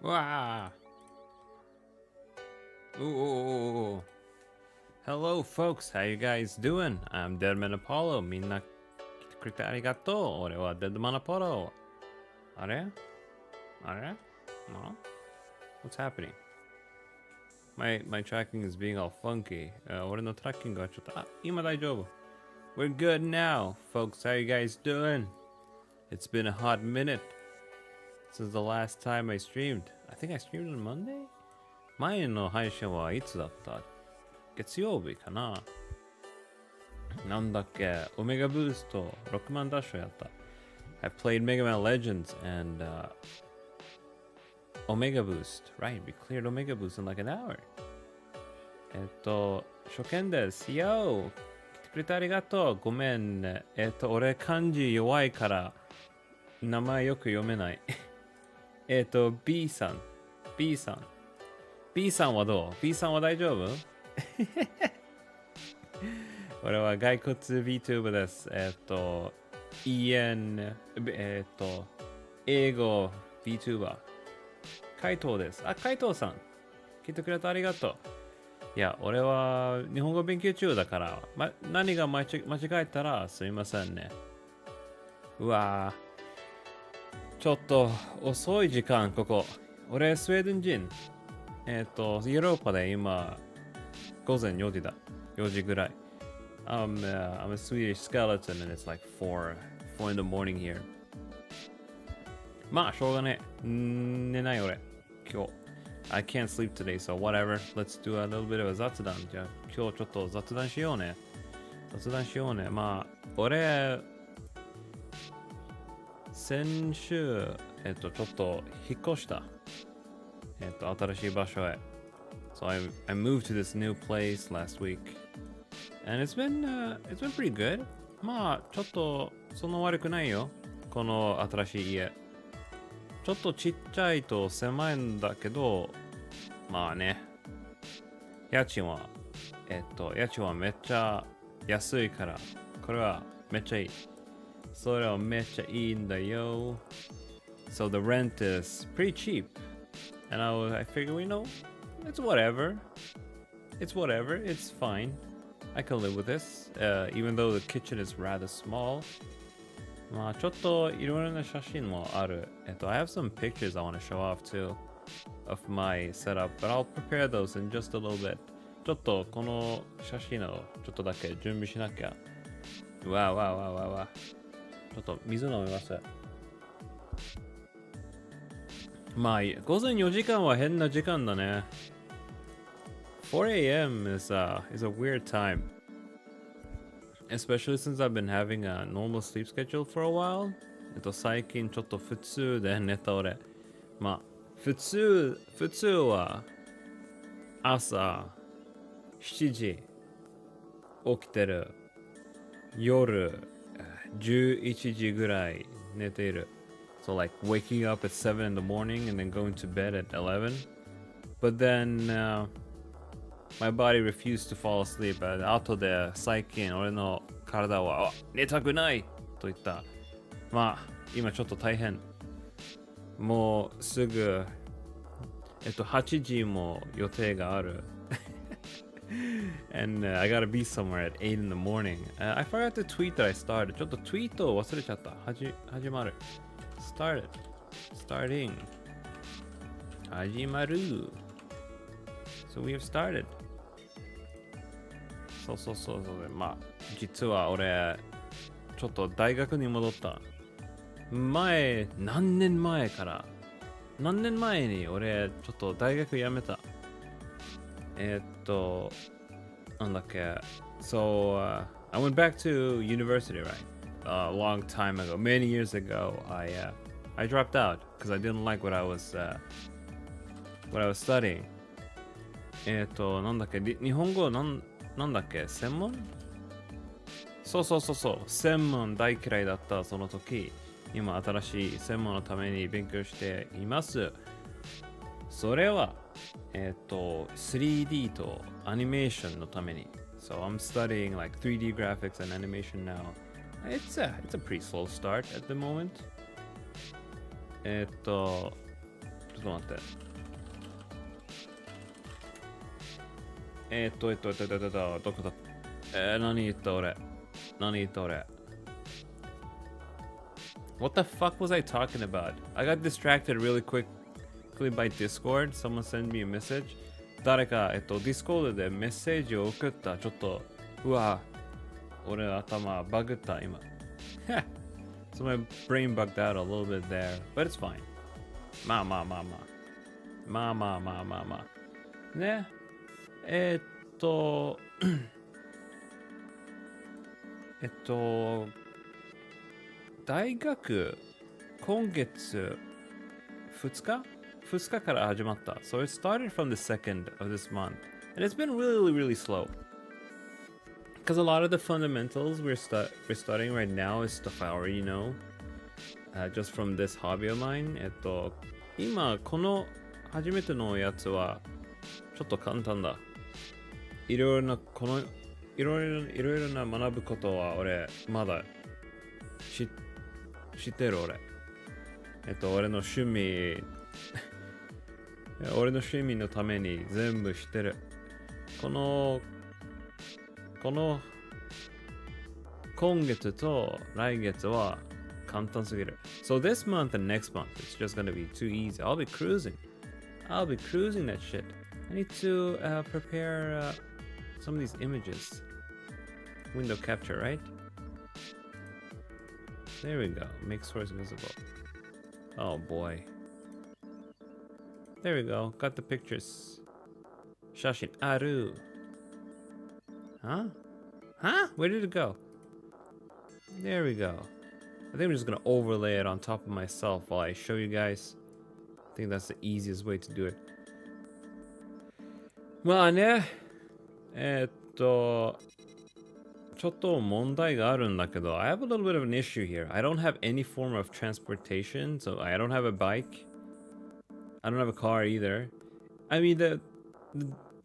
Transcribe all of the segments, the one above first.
Wow. Ooh. Hello, folks. How you guys doing? I'm Deadman Apollo. みんな来てくれてありがとう。俺は Deadman Apollo. あれ No? What's happening? My tracking is being all funky. 俺のトラッキングはちょっと、今大丈夫。We're good now, folks. How you guys doing? It's been a hot minute since the last time I streamed. I think I streamed on Monday? 前の配信はいつだった？月曜日かな？なんだっけ？オメガブースト6万ダッシュやった。I played Mega Man Legends and Omega Boost. Right, we cleared Omega Boost in like an hour. 初見です。Yo! 来てくれてありがとう。ごめんね。俺漢字弱いから名前よく読めない。B さん。B さんはどう？ B さんは大丈夫？俺は骸骨 Vtuber です。英語 Vtuber。海藤です。海藤さん。来てくれてありがとう。いや、俺は日本語勉強中だから、何が間違えたらすいませんね。うわぁ。ちょっと遅い時間、ここ。俺、スウェーデン人。ヨーロッパで今、午前4時だ。4時ぐらい。I'm a Swedish skeleton and it's like 4 in the morning here. まあ、しょうがねえ。寝ない俺。今日。I can't sleep today, so whatever. Let's do a little bit of a 雑談。じゃあ、今日ちょっと雑談しようね。まあ、俺、先週、ちょっと引っ越した。新しい場所へ。So I moved to this new place last week. And it's been pretty good. まあ、ちょっとそんな悪くないよ。この新しい家。ちょっとちっちゃいと狭いんだけど、まあね。家賃はめっちゃ安いから、これはめっちゃいい。それはめっちゃいいんだよ。So the rent is pretty cheap. And I figure, it's whatever. It's fine. I can live with this, even though the kitchen is rather small. まあちょっといろいろな写真もある。I have some pictures I want to show off too of my setup, but I'll prepare those in just a little bit. ちょっとこの写真をちょっとだけ準備しなきゃ。わ。ちょっと水飲みます。まあ午前4時間は変な時間だね。4 a.m. is a weird time. Especially since I've been having a normal sleep schedule for a while. 最近ちょっと普通で寝た俺。まあ、普通は朝7時起きてる。夜11時ぐらい寝ている。So like waking up at 7 in the morning and then going to bed at 11. But then my body refused to fall asleep. 後で最近俺の体は寝たくないと言った。まあ今ちょっと大変。もうすぐ8時も予定がある。And I gotta be somewhere at 8 in the morning. I forgot to tweet that I started. ちょっとツイートを忘れちゃった。始まる。Starting. 始まる。So we have started. そう。まあ、実は俺、ちょっと大学に戻った。何年前に俺、ちょっと大学辞めた。なんだっけ。So, I went back to university, right? A long time ago, many years ago, I dropped out because I didn't like what I was studying. なんだっけ、日本語なんだっけ、専門？そう。専門大嫌いだったその時。今新しい専門のために勉強しています。それは3D とアニメーションのために。So I'm studying like 3D graphics and animation now. It's a pretty slow start at the moment. ちょっとっと待って。どこだ何言った俺 What the fuck was I talking about? I got distracted really quickly by Discord. Someone sent me a message. 誰か、Discord でメッセージを送った。ちょっと、うわ、俺頭バグった今。So my brain bugged out a little bit there. But it's fine. まあ。ね。大学、今月2日から始まった。So it started from the 2nd of this month. And it's been really slow. Because a lot of the fundamentals we're studying right now is stuff I already know. Just from this hobby of mine. 今、この初めてのやつは、ちょっと簡単だ。いろいろな学ぶことは俺、まだ知ってる俺。俺の趣味のために全部知ってる。この今月と来月は簡単すぎる。So this month and next month, it's just gonna be too easy. I'll be cruising that shit. I need to prepare some of these images. Window capture, right? There we go. Make source visible. Oh boy. There we go. Got the pictures. Shashin aru. Huh? Where did it go? There we go. I think I'm just gonna overlay it on top of myself while I show you guys. I think that's the easiest way to do it. まあね。ちょっと問題があるんだけど、I have a little bit of an issue here. I don't have any form of transportation, so I don't have a bike. I don't have a car either. I mean, the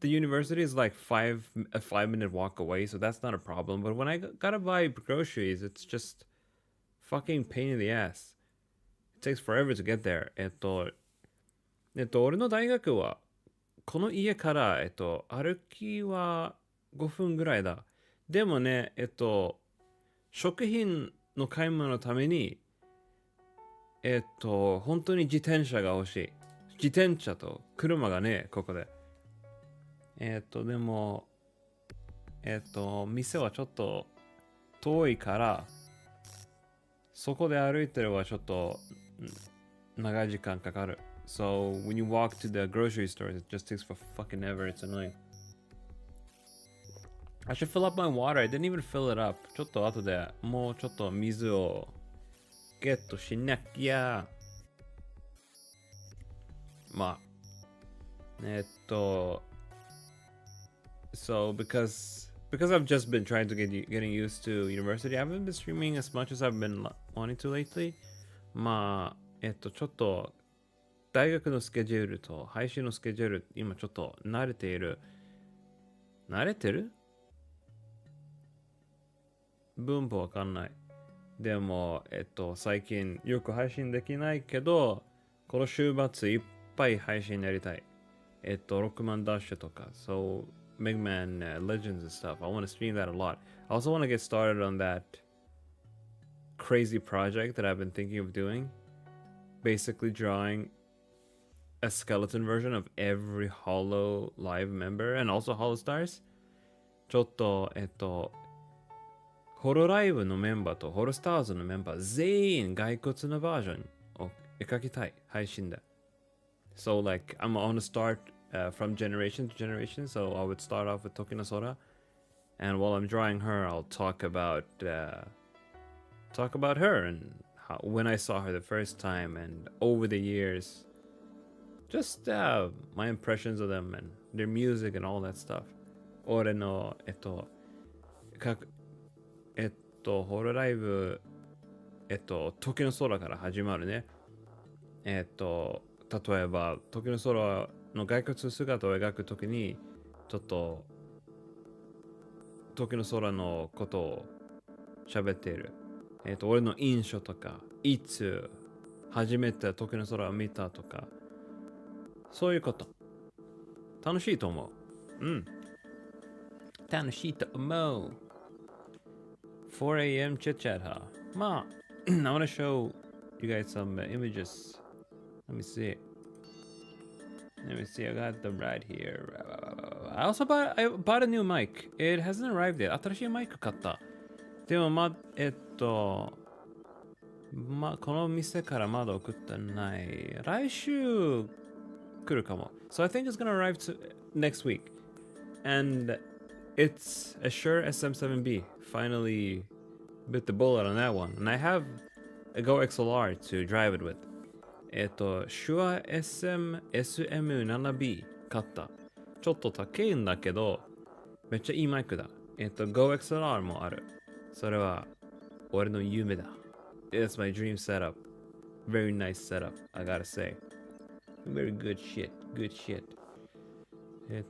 university is like a 5-minute walk away, so that's not a problem. But when I gotta buy groceries, it's just fucking pain in the ass. It takes forever to get there. 俺の大学は、この家から、歩きは5分ぐらいだ。でもね、食品の買い物のために、本当に自転車が欲しい。自転車と車がね、ここで。でも、店はちょっと遠いから、そこで歩いてるはちょっと長い時間かかる。So when you walk to the grocery stores, it just takes for fucking ever. It's annoying. I should fill up my water. I didn't even fill it up. ちょっと後でもうちょっと水をゲットしなきゃ。まあ。So because I've just been trying to getting used to university, I haven't been streaming as much as I've been wanting to lately. まあ、ちょっと大学のスケジュールと配信のスケジュール、今ちょっと慣れている。慣れてる？文法わかんない。でも、最近よく配信できないけど、この週末いっぱい配信やりたい。6万ダッシュとか、So, Megman Legends and stuff. I want to stream that a lot. I also want to get started on that crazy project that I've been thinking of doing. Basically drawing a skeleton version of every Hollow Live member and also Hollow Stars. ちょっと、ホロライブのメンバーとホロスターズのメンバー全員骸骨のバージョンを描きたい配信で。So like I'm on to start from generation to generation. So I would start off with Tokinosora, and while I'm drawing her, I'll talk about her and when I saw her the first time and over the years, just my impressions of them and their music and all that stuff. 俺のホロライブ時の空から始まるね。例えば時の空の骸骨姿を描くときにちょっと時の空のことを喋っている。俺の印象とかいつ初めて時の空を見たとかそういうこと。楽しいと思う。うん。楽しいと思う。4 a.m. chit chat, huh? まあ、I want to show you guys some images. Let me see. I got them right here. I also bought a new mic. It hasn't arrived yet. 新しいマイク買った。でもこの店からまだ送ってない。来週来るかも。So I think it's gonna arrive next week. And it's a Shure SM7B. Finally bit the bullet on that one. And I have a Go XLR to drive it with. Shure SM7B 買った。ちょっと高いんだけど、めっちゃいいマイクだ。Go XLR もある。それは俺の夢だ。It's my dream setup. Very nice setup, I gotta say. Very good shit. Good shit. Let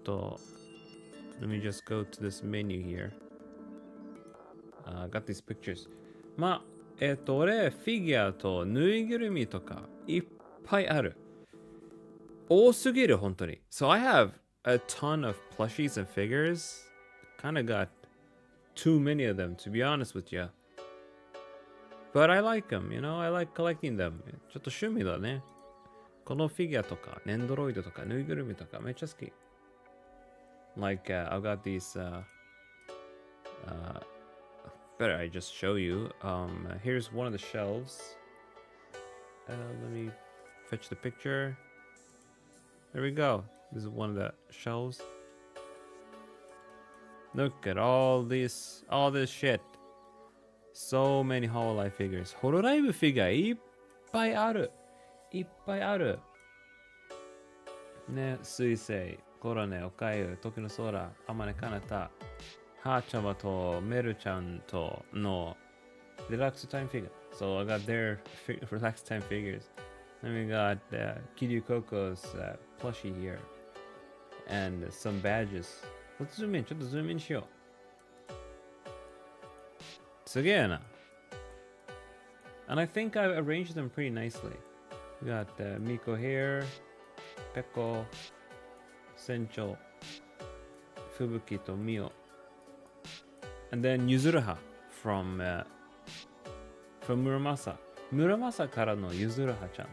me just go to this menu here. I got these pictures. まあ、俺、フィギュアとぬいぐるみとかいっぱいある。多すぎる、本当に。So I have a ton of plushies and figures. Kinda got too many of them, to be honest with you. But I like them, you know? I like collecting them. ちょっと趣味だね。このフィギュアとか、ネンドロイドとか、ぬいぐるみとか、めっちゃ好き。Like, I've got these, better I just show you. Here's one of the shelves. Let me fetch the picture. There we go. This is one of the shelves. Look at all this shit. So many Hololive figures. ホロライブフィギュアいっぱいある。いっぱいある。ね、水星、コロネ、おかゆ、時の空、あまねかなた、はーちゃまとメルちゃんとのリラックスタイムフィギュア。So I got their relax time figures. Then we got Kiryu Coco's plushie here. And some badges. Let's zoom in. ちょっとズームインしよう。すげえな。And I think I've arranged them pretty nicely. We got Miko here, Pekko, Sencho, Fubuki to Mio. And then Yuzuruha from Muramasa. Muramasa からのYuzuruha ちゃん。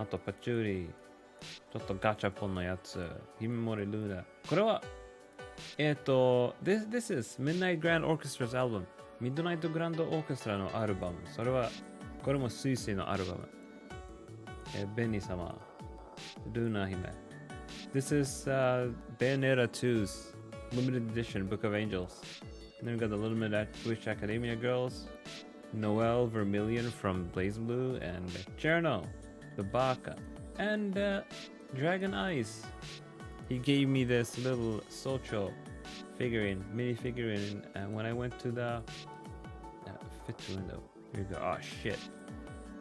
あとパチューリー、ちょっとガチャポンのやつ、ヒメモリルーナ。これは、this is Midnight Grand Orchestra's album. ミッドナイトグランドオーケストラのアルバム。それは、これも水星のアルバム。ベニ様、ルーナ姫。This is Bayonetta 2's limited edition Book of Angels. And then we got the limited Witch Academia girls, Noelle Vermilion from Blaze Blue, and Cherno, the Baka, and Dragon Eyes. He gave me this little Socho figurine, mini figurine, and when I went to the fit window, here we go. Oh shit!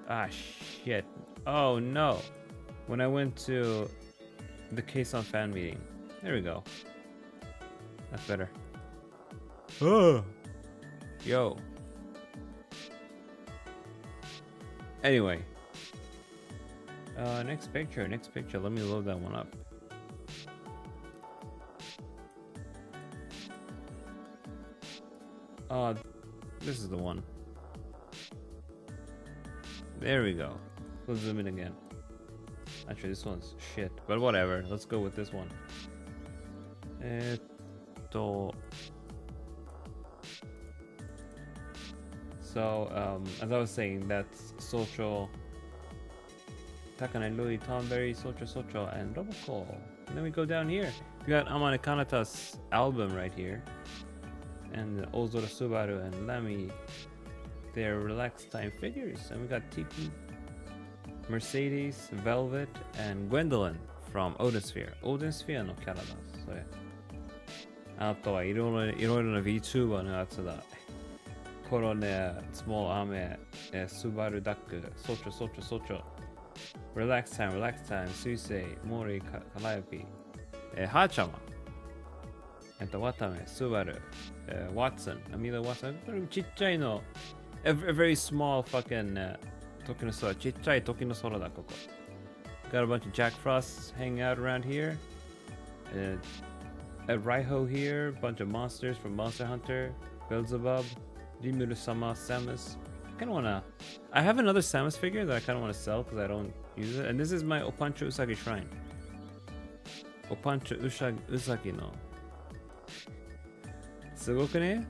Ah shit! Oh no! When I went to the K-Son fan meeting, there we go. That's better. Oh, yo. Anyway, next picture. Let me load that one up. This is the one. There we go. Let's zoom in again. Actually, this one's shit, but whatever. Let's go with this one. So, as I was saying, that's Social, Takane Louis, Tomberry, Socho, and Robocall. And then we go down here. We got Amane Kanata's album right here. And Ozora Subaru and Lamy, their relaxed time figures. And we got Tiki, Mercedes, Velvet, and Gwendolyn from Odinsphere. Odinsphere no キャラだ。それ。あとはいろいろな Vtuber のやつだ。コロネ、Small Ame, Subaru Duck, Socho, Relax Time, Suisei, Mori, Calliope, Hachama, Watame, Subaru, Watson, Amila Watson, ちっちゃいの a very small fucking 時の空、ちっちゃい時の空だ、ここ。Got a bunch of Jack Frosts hanging out around here. A Raiho here, bunch of monsters from Monster Hunter, Beelzebub, Rimuru-sama, Samus. I have another Samus figure that I kind of want to sell because I don't use it. And this is my Opancho Usagi shrine. Opancho Usagi no. Sugokune?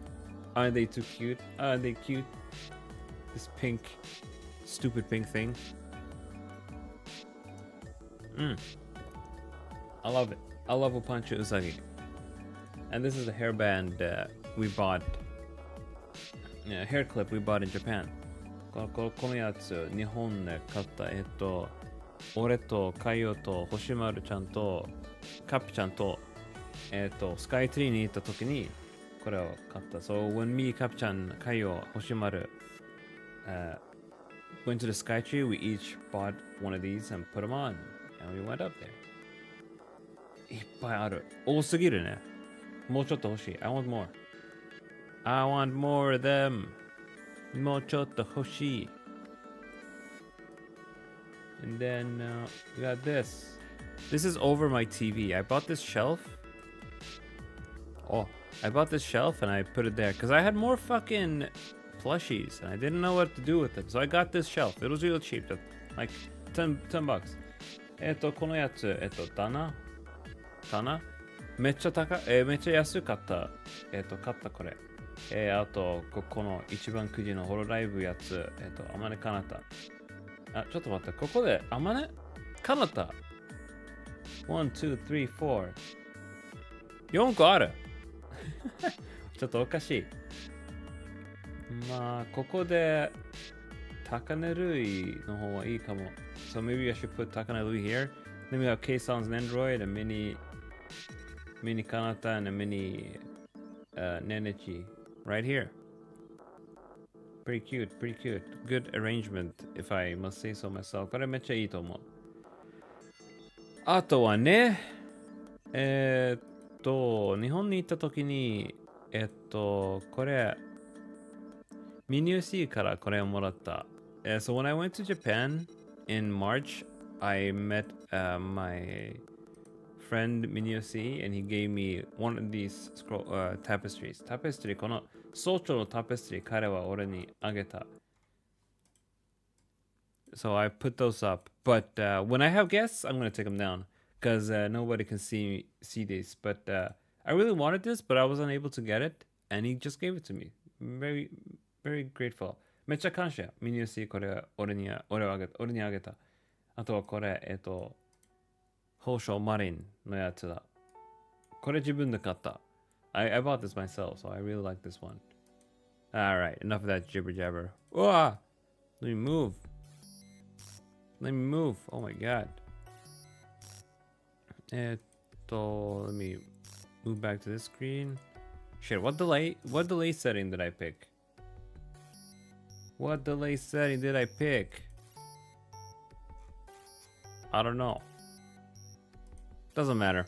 Aren't they too cute? Aren't they cute? This pink, stupid pink thing. I love it. I love Opancho Usagi. And this is the hairband we bought. Yeah, hair clip we bought in Japan. このやつ、日本で買った、俺と海洋と星丸ちゃんとカピちゃんと、スカイツリーに行った時にこれを買った。So when me, カピちゃん、海洋、星丸、went to the sky tree, we each bought one of these and put them on. And we went up there. いっぱいある。多すぎるね。もうちょっと欲しい。I want more. I want more of them. もうちょっと欲しい。And then we got this. This is over my TV. I bought this shelf. Oh, I bought this shelf and I put it there because I had more fucking plushies and I didn't know what to do with them. So I got this shelf. It was real cheap. Like $10. このやつ、棚めっちゃめっちゃ安かった。買ったこれ。あと、この一番くじのホロライブやつ、あまねかなた。あ、ちょっと待って、ここで、あまねかなた。1、2、3、4。4個ある。ちょっとおかしい。まあ、ここで、高値類の方はいいかも。So maybe I should put 高値類 here. Then we have K-Sound's Nendroid, a mini Kanata, and a mini Nenechi right here. Pretty cute, pretty cute. Good arrangement, if I must say so myself. これめっちゃいいと思う。あとはね、日本に行った時に、これ、ミニューシーからこれをもらった。So when I went to Japan in March, I met my friend Minyoshi and he gave me one of these tapestries. Tapestry, この早朝のタペストリー彼は俺にあげた。So I put those up. But when I have guests, I'm going to take them down because nobody can see these. But I really wanted this, but I was unable to get it. And he just gave it to me. Very, very grateful. めっちゃ感謝。Minyoshi これ俺にあげた。あとはこれ、宝生マリンのやつだ。これ自分で買った。I bought this myself, so I really like this one. Alright, enough of that jibber jabber. Let me move. Oh my god. Let me move back to this screen. Shit, what delay setting did I pick? What delay setting did I pick? I don't know. Doesn't matter.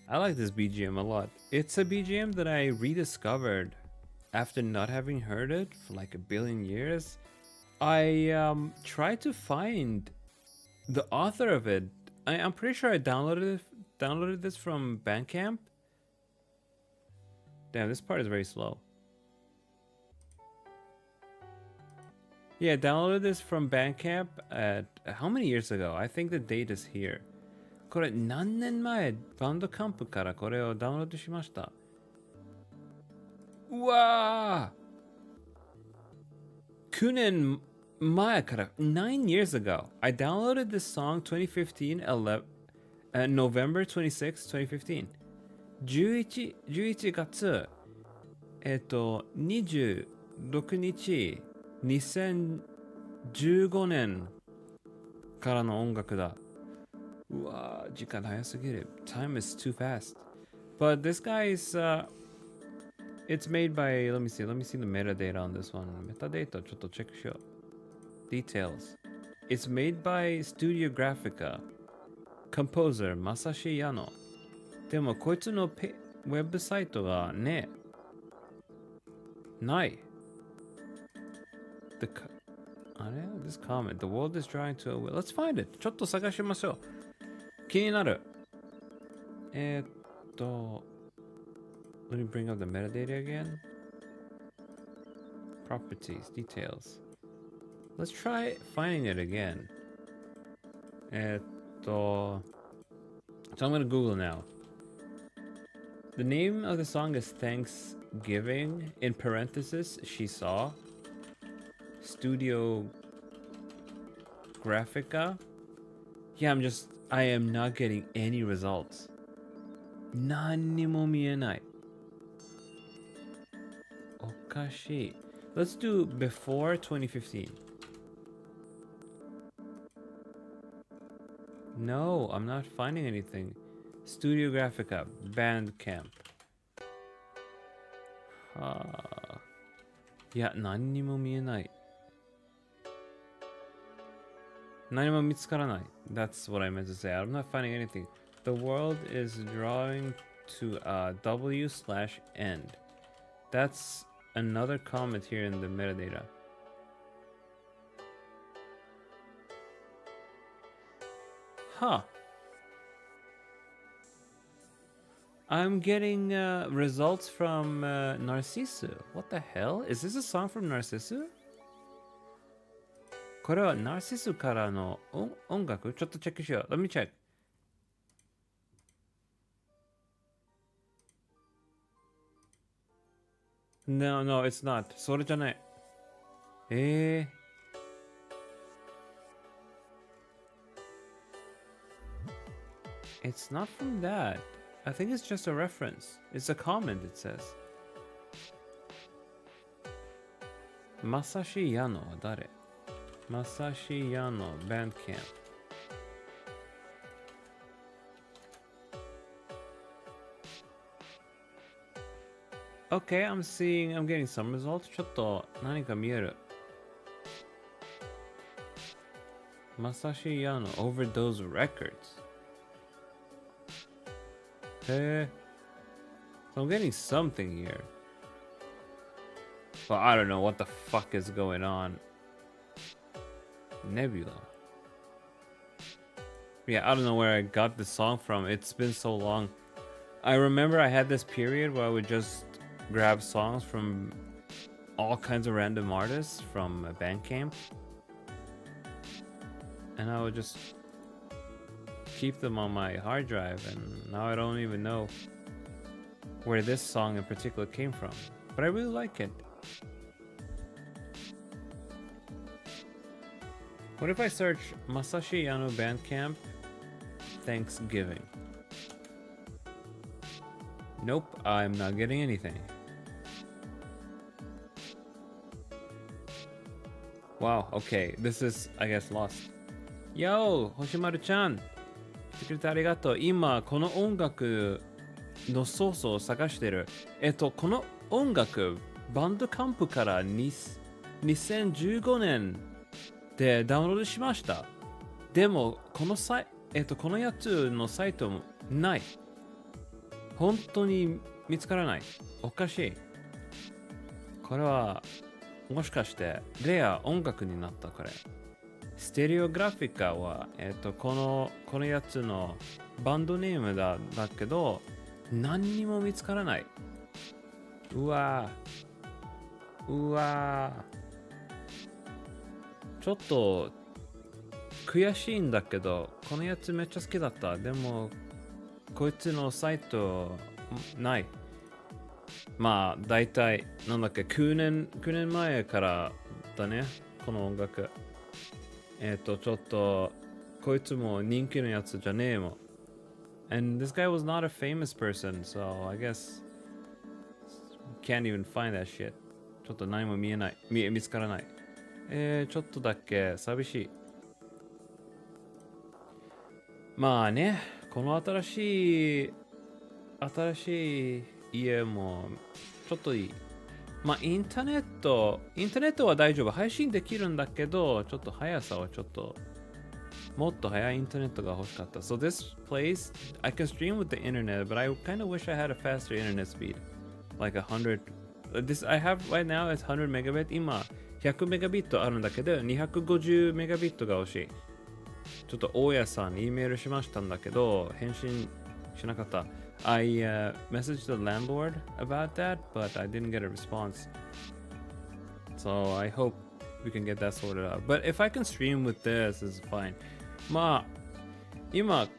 I like this BGM a lot. It's a BGM that I rediscovered after not having heard it for like a billion years. I tried to find the author of it. I'm pretty sure I downloaded this from Bandcamp. Damn, this part is very slow. Yeah, I downloaded this from Bandcamp at how many years ago? I think the date is here. これ何年前バンドカンプからこれをダウンロードしました。うわー 9年前から 9 years ago. I downloaded this song 2015 November 26, 2015. 11月26日2015年からの音楽だ。うわー、時間早すぎる。Time is too fast. But this guy is, it's made by, let me see the metadata on this one. Metadata ちょっとチェックしよう。Details. It's made by Studio Graphica. Composer, Masashi Yano. でもこいつのウェブサイトがね、ない。あれ ?This comment. The world is drawing to a will. Let's find it. ちょっと探しましょう。気になる。Let me bring up the metadata again. Properties, details. Let's try finding it again. So I'm gonna Google now. The name of the song is Thanksgiving. In parenthesis, she saw. Studio Graphica. Yeah, I am not getting any results. 何にも見えない。おかしい。Let's do before 2015. No, I'm not finding anything. Studio Graphica, Bandcamp. はあ。いや、何にも見えない。何も見つからない。That's what I meant to say. I'm not finding anything. The world is drawing to W/end. That's another comment here in the metadata. Huh. I'm getting results from Narciso. What the hell? Is this a song from Narciso? これは Narciso からの音楽？ちょっとチェックしよう。Let me check. No, it's not. それじゃない。It's not from that. I think it's just a reference. It's a comment, it says. Masashi Yano は誰？ Masashi Yano, Bandcamp. Okay, I'm getting some results. ちょっと何か見える。Masashi Yano, Overdose Records. So I'm getting something here. But I don't know what the fuck is going on. Nebula. Yeah, I don't know where I got this song from. It's been so long. I remember I had this period where I would just grab songs from all kinds of random artists from Bandcamp. And I would just keep them on my hard drive, and now I don't even know where this song in particular came from. But I really like it. What if I search Masashi Yano Bandcamp Thanksgiving? Nope, I'm not getting anything. Wow, okay, this is, I guess, lost. Yo, Hoshimaru-chan! 来てくれてありがとう。今、この音楽のソースを探してる。この音楽、バンドカンプから2015年でダウンロードしました。でも、このやつのサイトもない。本当に見つからない。おかしい。これは、もしかして、レア音楽になったこれ。ステレオグラフィカは、このやつのバンドネームだけど、何にも見つからない。うわちょっと悔しいんだけど、このやつめっちゃ好きだった。でも、こいつのサイトない。まあ、だいたい、なんだっけ、9年前からだね、この音楽。ちょっと、こいつも人気のやつじゃねえもん。And this guy was not a famous person, so I guess can't even find that shit. ちょっと何も見つからない。ちょっとだけ寂しい。まあね、この新しい家もちょっといい。まあインターネットは大丈夫。配信できるんだけど、ちょっと速さはちょっともっと速いインターネットが欲しかった。So this place, I can stream with the internet, but I kind of wish I had a faster internet speed. Like 100. This I have right now is 100 megabit. 今、100メガビットあるんだけど、250メガビットが欲しい。ちょっと大家さんに E メールしましたんだけど、返信しなかった。I messaged the landlord about that, but I didn't get a response. So I hope we can get that sorted out. But if I can stream with this, it's fine. まあ、今、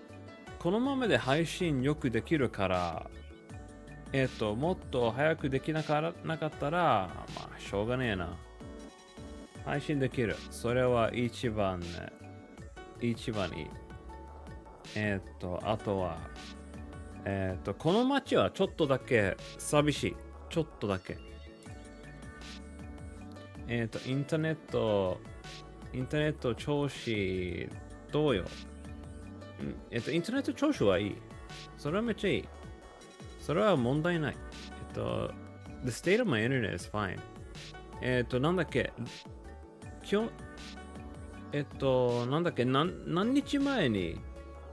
このままで配信よくできるから、もっと早くできなかったら、まあ、しょうがねえな。配信できる。それは一番いい。あとは、この街はちょっとだけ寂しい。ちょっとだけ。インターネット調子どうよ。インターネット調子はいい。それはめっちゃいい。それは問題ない。The state of my internet is fine. なんだっけなんだっけ何日前に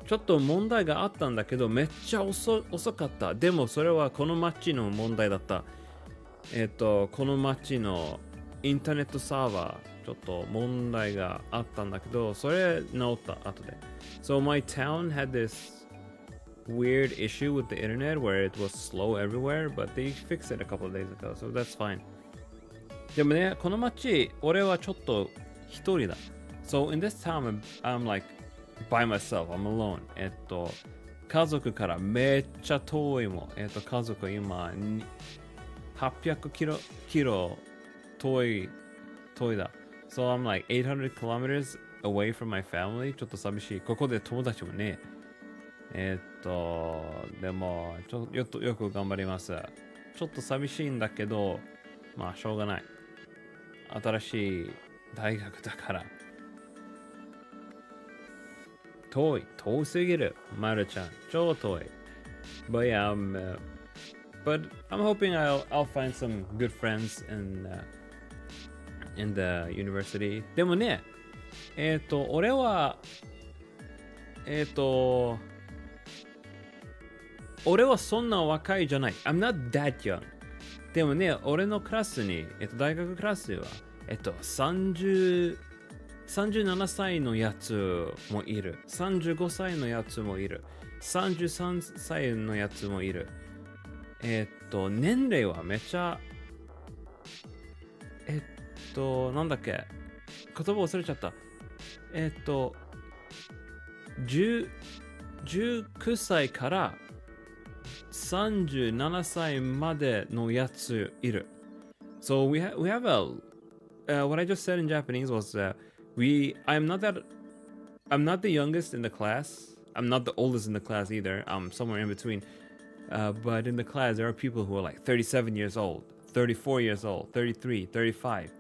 ちょっと問題があったんだけど、めっちゃ遅かった。でもそれはこの街の問題だった。この街のインターネットサーバー、ちょっと問題があったんだけど、それ治った後で。So my town had this weird issue with the internet where it was slow everywhere, but they fixed it a couple of days ago, so that's fine. でもね、この街、俺はちょっと一人だ。So in this town, I'm like by myself, I'm alone. 家族からめっちゃ遠いもん。家族今、800キロ遠いだ。So I'm like 800 kilometers away from my family. ちょっと寂しい。ここで友達もね。でもよく頑張ります。ちょっと寂しいんだけど、まあしょうがない。新しい大学だから。遠すぎる。まるちゃん、超遠い。But yeah, but I'm hoping I'll find some good friends in the university. でもね、俺は、俺はそんな若いじゃない。I'm not that young. でもね、俺のクラスに、大学クラスは、37歳のやつもいる。35歳のやつもいる。33歳のやつもいる。年齢はめちゃ、なんだっけ、言葉忘れちゃった。19歳から37歳までのやついる。So we have what I just said in Japanese was I'm not the youngest in the class. I'm not the oldest in the class either. I'm somewhere in between. But in the class, there are people who are like 37 years old, 34 years old, 33, 35.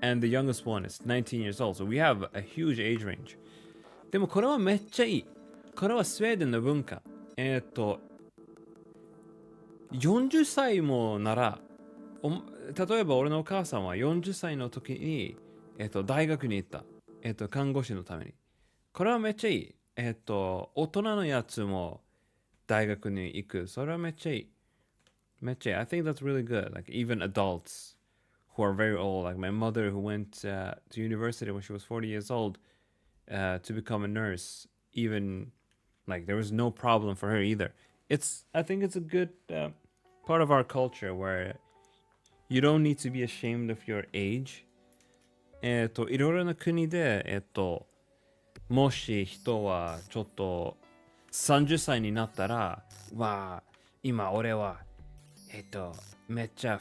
And the youngest one is 19 years old. So we have a huge age range. でもこれはめっちゃいい。これはスウェーデンの文化。40歳もなら、例えば俺のお母さんは40歳の時に、大学に行った。看護師のために。これはめっちゃいい。大人のやつも大学に行く。それはめっちゃいい。めっちゃいい。I think that's really good. Like even adults who are very old. Like my mother who went to university when she was 40 years old to become a nurse. Even like there was no problem for her either. I think it's a good part of our culture where you don't need to be ashamed of your age. いろいろな国で、もし人はちょっと30歳になったら、今俺は、めっちゃ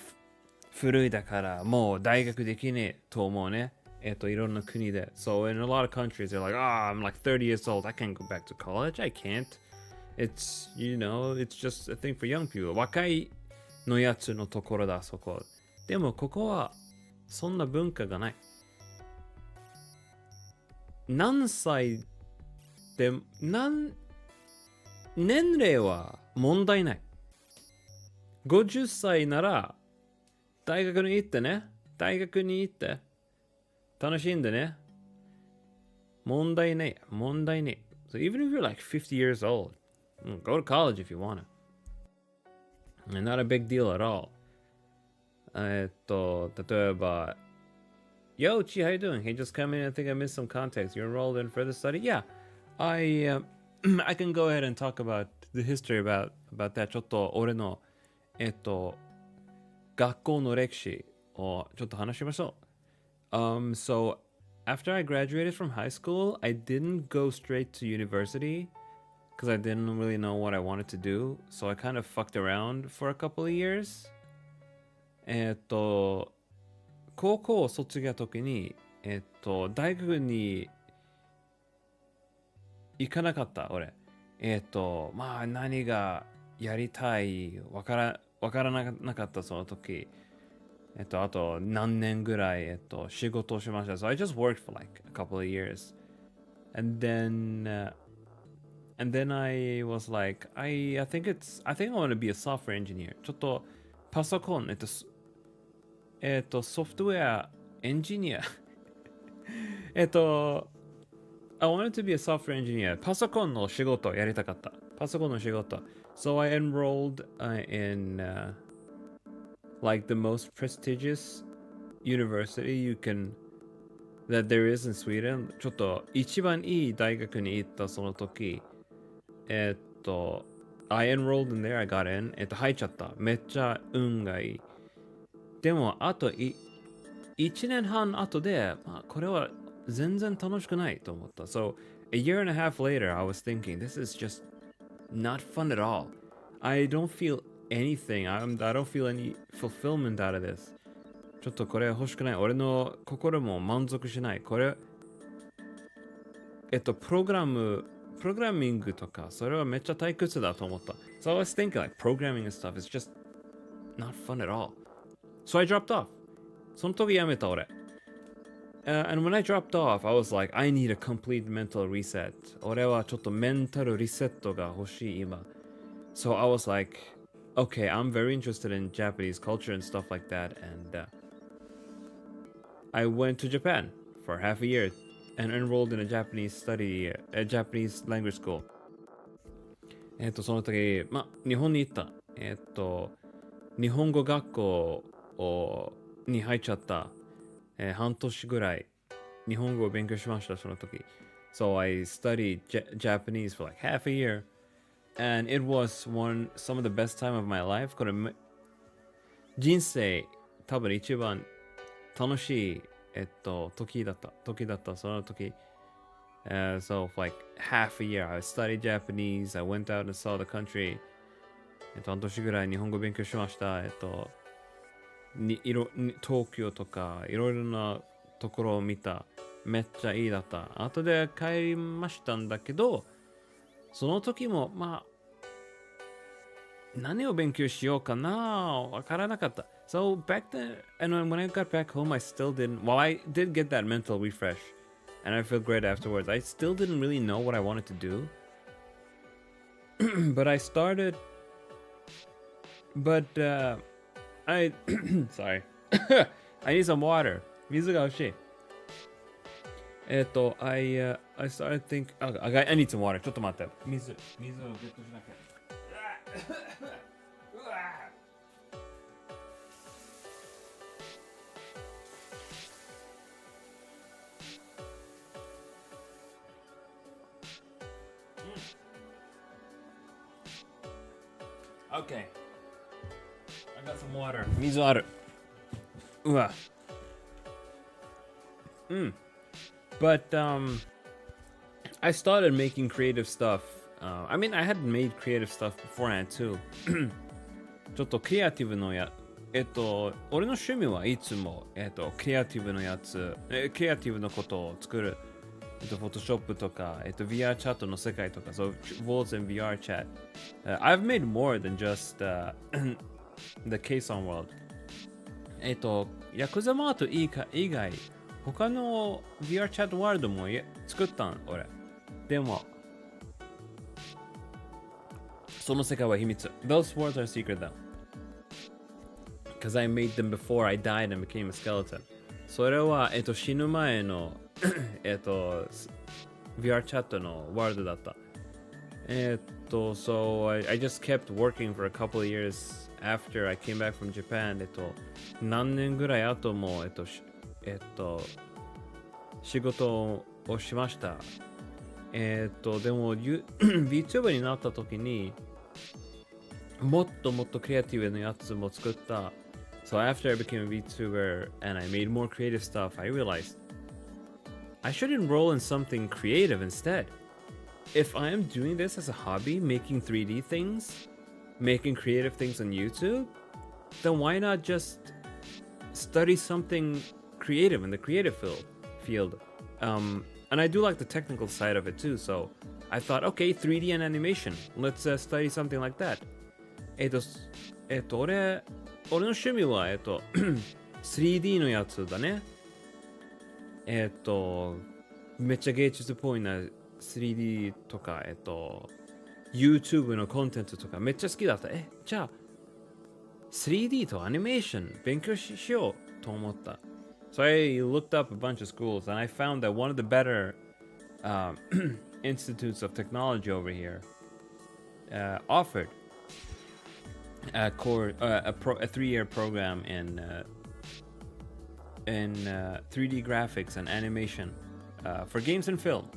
古いだからもう大学できねえと思うね。いろんな国で。So in a lot of countries, they're like, I'm like 30 years old. I can't go back to college. I can't. It's, it's just a thing for young people. 若いのやつのところだ、そこ。でもここはそんな文化がない。何歳で、年齢は問題ない。50歳なら大学に行ってね。大学に行って。楽しんでね。問題ねえ。問題ねえ。So even if you're like 50 years old, go to college if you wanna. Not a big deal at all. 例えば、Yo, Chi, how you doing? Hey, just come in. I think I missed some context. You're enrolled in further study? Yeah, I can go ahead and talk about the history about that. ちょっと俺の学校の歴史をちょっと話しましょう。So after I graduated from high school, I didn't go straight to university because I didn't really know what I wanted to do. So I kind of fucked around for a couple of years. 高校を卒業した時に、大学に行かなかった、俺。まあ、何がやりたい、わからなかった、その時。あと、何年ぐらい、仕事をしました。So I just worked for like a couple of years. And then I was like, I think I want to be a software engineer. ちょっと、パソコン、ソフトウェアエンジニアI wanted to be a software engineer. パソコンの仕事をやりたかった。パソコンの仕事。So I enrolled in like the most prestigious university that there is in Sweden. ちょっと一番いい大学に行ったその時。I enrolled in there, I got in. 入っちゃった。めっちゃ運がいい。でも、あと1年半後で、まあ、これは全然楽しくないと思った。So, a year and a half later, I was thinking, this is just not fun at all. I don't feel anything. I don't feel any fulfillment out of this. ちょっとこれ欲しくない。俺の心も満足しない。これ、プログラミングとか、それはめっちゃ退屈だと思った。So I was thinking, like, programming and stuff is just not fun at all.So I dropped off. その時やめた俺。And when I dropped off, I was like, I need a complete mental reset. 俺はちょっとメンタルリセットが欲しい今。So I was like, okay, I'm very interested in Japanese culture and stuff like that. And I went to Japan for half a year and enrolled in a Japanese language school. その時、日本に行った。日本語学校に入っちゃった、半年ぐらい日本語を勉強しましたその時 So I studied Japanese for like half a year and it was some of the best time of my life これ人生多分一番楽しい、時だったその時、So for like half a year I studied Japanese I went out and saw the country 半年ぐらい日本語勉強しました東京とかいろいろなところを見ためっちゃいいだった後で帰りましたんだけどその時も何を勉強しようかなわからなかった So back then and when I got back home I still didn't well I did get that mental refresh and I feel great afterwards I still didn't really know what I wanted to do but I started But I sorry. I need some water. 水が欲しい。I started think I need some water. ちょっと待って。水をゲットしなきゃ。Okay. I got some water. 水ある。うわ。But I started making creative stuff. I mean, I had made creative stuff beforehand too. ちょっとクリエイティブの俺の趣味はいつもクリエイティブのやつ、クリエイティブのことを作る。Photoshop とか、VR チャットの世界とか、so Volts and VR chat. I've made more than just the K-SON world. ヤクザマート以外、他の VR チャットワールドも作ったん、俺。でも、その世界は秘密。Those worlds are secret though. Because I made them before I died and became a skeleton. それは、死ぬ前のVR チャットのワールドだった。So I just kept working for a couple of years after I came back from Japan. 何年ぐらい後も、仕事をしました。でも、VTuber になった時に、もっともっとクリエイティブなやつも作った。So after I became a VTuber and I made more creative stuff, I realized I should enroll in something creative instead. If I am doing this as a hobby, making 3D things, making creative things on YouTube, then why not just study something creative in the creative field? And I do like the technical side of it too, so I thought, okay, 3D and animation, let's study something like that. 俺の趣味は3D のやつだね。めっちゃ芸術っぽいな 3D とかYouTube のコンテンツとかめっちゃ好きだった。じゃあ 3D とアニメーション勉強しようと思った。So I looked up a bunch of schools and I found that one of the better institutes of technology over here offered a 3-year program in 3D graphics and animation for games and film.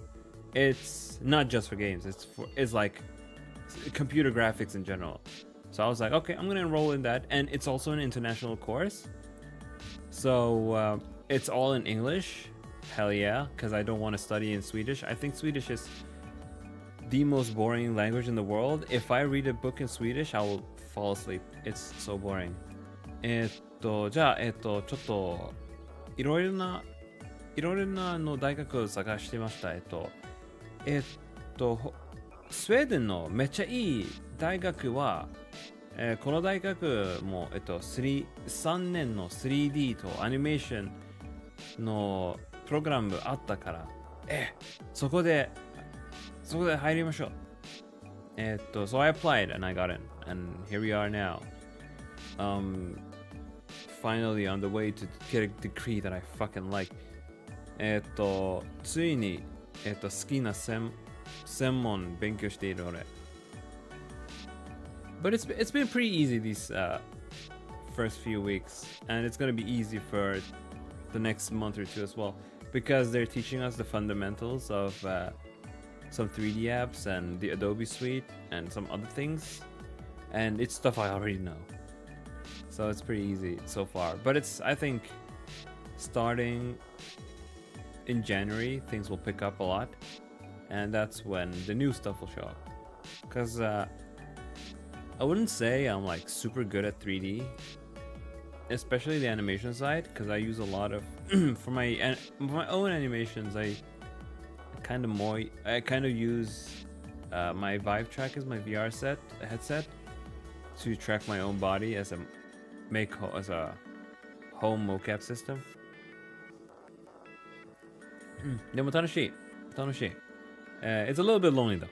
It's not just for games. It's like computer graphics in general. So I was like, okay, I'm gonna enroll in that, and it's also an international course. So it's all in English. Hell yeah, because I don't want to study in Swedish. I think Swedish is the most boring language in the world. If I read a book in Swedish, I will fall asleep. It's so boring. じゃあちょっといろいろな大学を探してました。スウェーデンのめっちゃいい大学は、この大学も3年の 3D とアニメーションのプログラムあったから、そこで入りましょう。So I applied and I got in, and here we are now. Finally on the way to get a degree that I fucking like. ついに好きな専門勉強している俺。But it's been pretty easy these first few weeks, and it's gonna be easy for the next month or two as well, because they're teaching us the fundamentals of some 3D apps and the Adobe suite and some other things, and it's stuff I already know. So it's pretty easy so far. But I think starting in January, things will pick up a lot, and that's when the new stuff will show up. Because I wouldn't say I'm like super good at 3D, especially the animation side, because I use a lot of for my own animations. I kind of use my Vive track as my VR headset to track my own body as a home mocap system. でも楽しい。It's a little bit lonely though,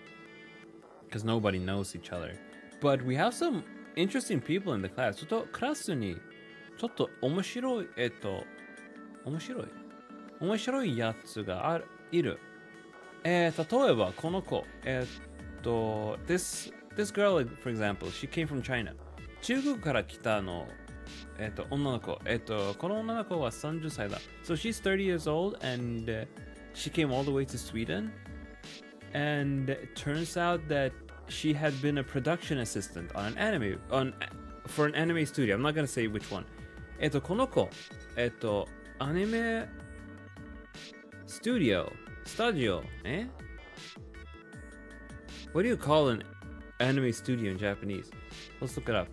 because nobody knows each other. But we have some interesting people in the class. ちょっとクラスにちょっと面白いやつがいる。例えばこの子、this girl, for example, she came from China. 中国から来た女の子。この女の子は30歳だ。So she's 30 years old, and she came all the way to Sweden. And it turns out that she had been a production assistant for an anime studio. I'm not gonna say which one. この子、アニメスタジオ、What do you call an anime studio in Japanese? Let's look it up.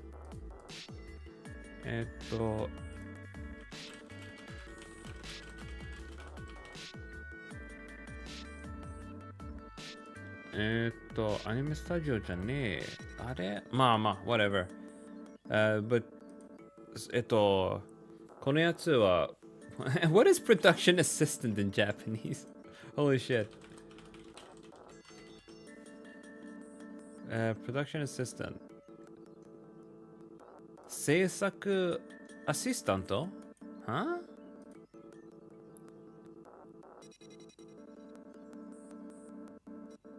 アニメスタジオじゃねえ。あれまあ、whatever. But このやつはWhat is production assistant in Japanese? Holy shit. Production assistant. 制作アシスタント？は？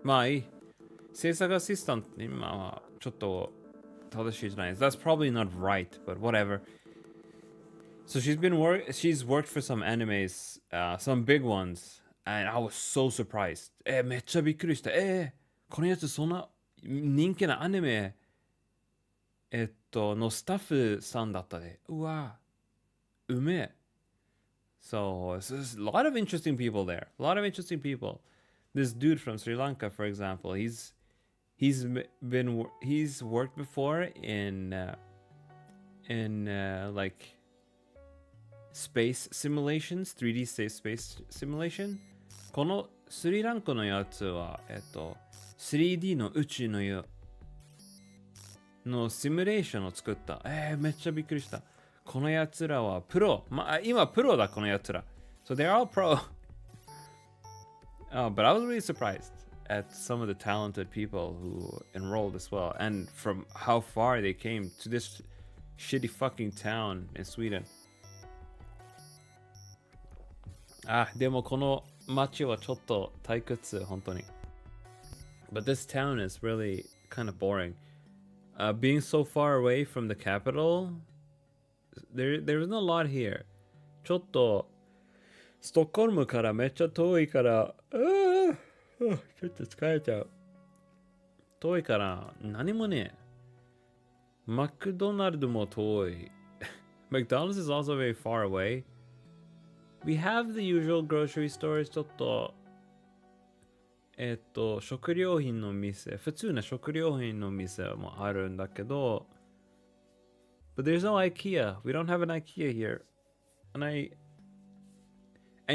まあいい。制作アシスタント今はちょっと正しいじゃないです。That's probably not right, but whatever. So she's worked for some animes, some big ones, and I was so surprised. めっちゃびっくりした。このやつそんな人気なアニメ、のスタッフさんだったで。うわ、うめえ。So there's a lot of interesting people there. A lot of interesting people. This dude from Sri Lanka, for example, he's worked before in like space simulations, 3D space simulation. このスリランカのやつは3D の宇宙のシミュレーションを作った。めっちゃびっくりした。このやつらはプロ。今プロだ、このやつら。So they're all pro. But I was really surprised at some of the talented people who enrolled as well. And from how far they came to this shitty fucking town in Sweden. でもこの街はちょっと退屈、本当に。But this town is really kind of boring. Being so far away from the capital, there's not a lot here. ちょっとストックホルムからめっちゃ遠いから、ちょっと疲れちゃう。遠いから何もね。マクドナルドも遠い。McDonald's is also very far away. We have the usual grocery stores. ちょっと食料品の店、普通な食料品の店もあるんだけど、but there's no IKEA. We don't have an IKEA here. And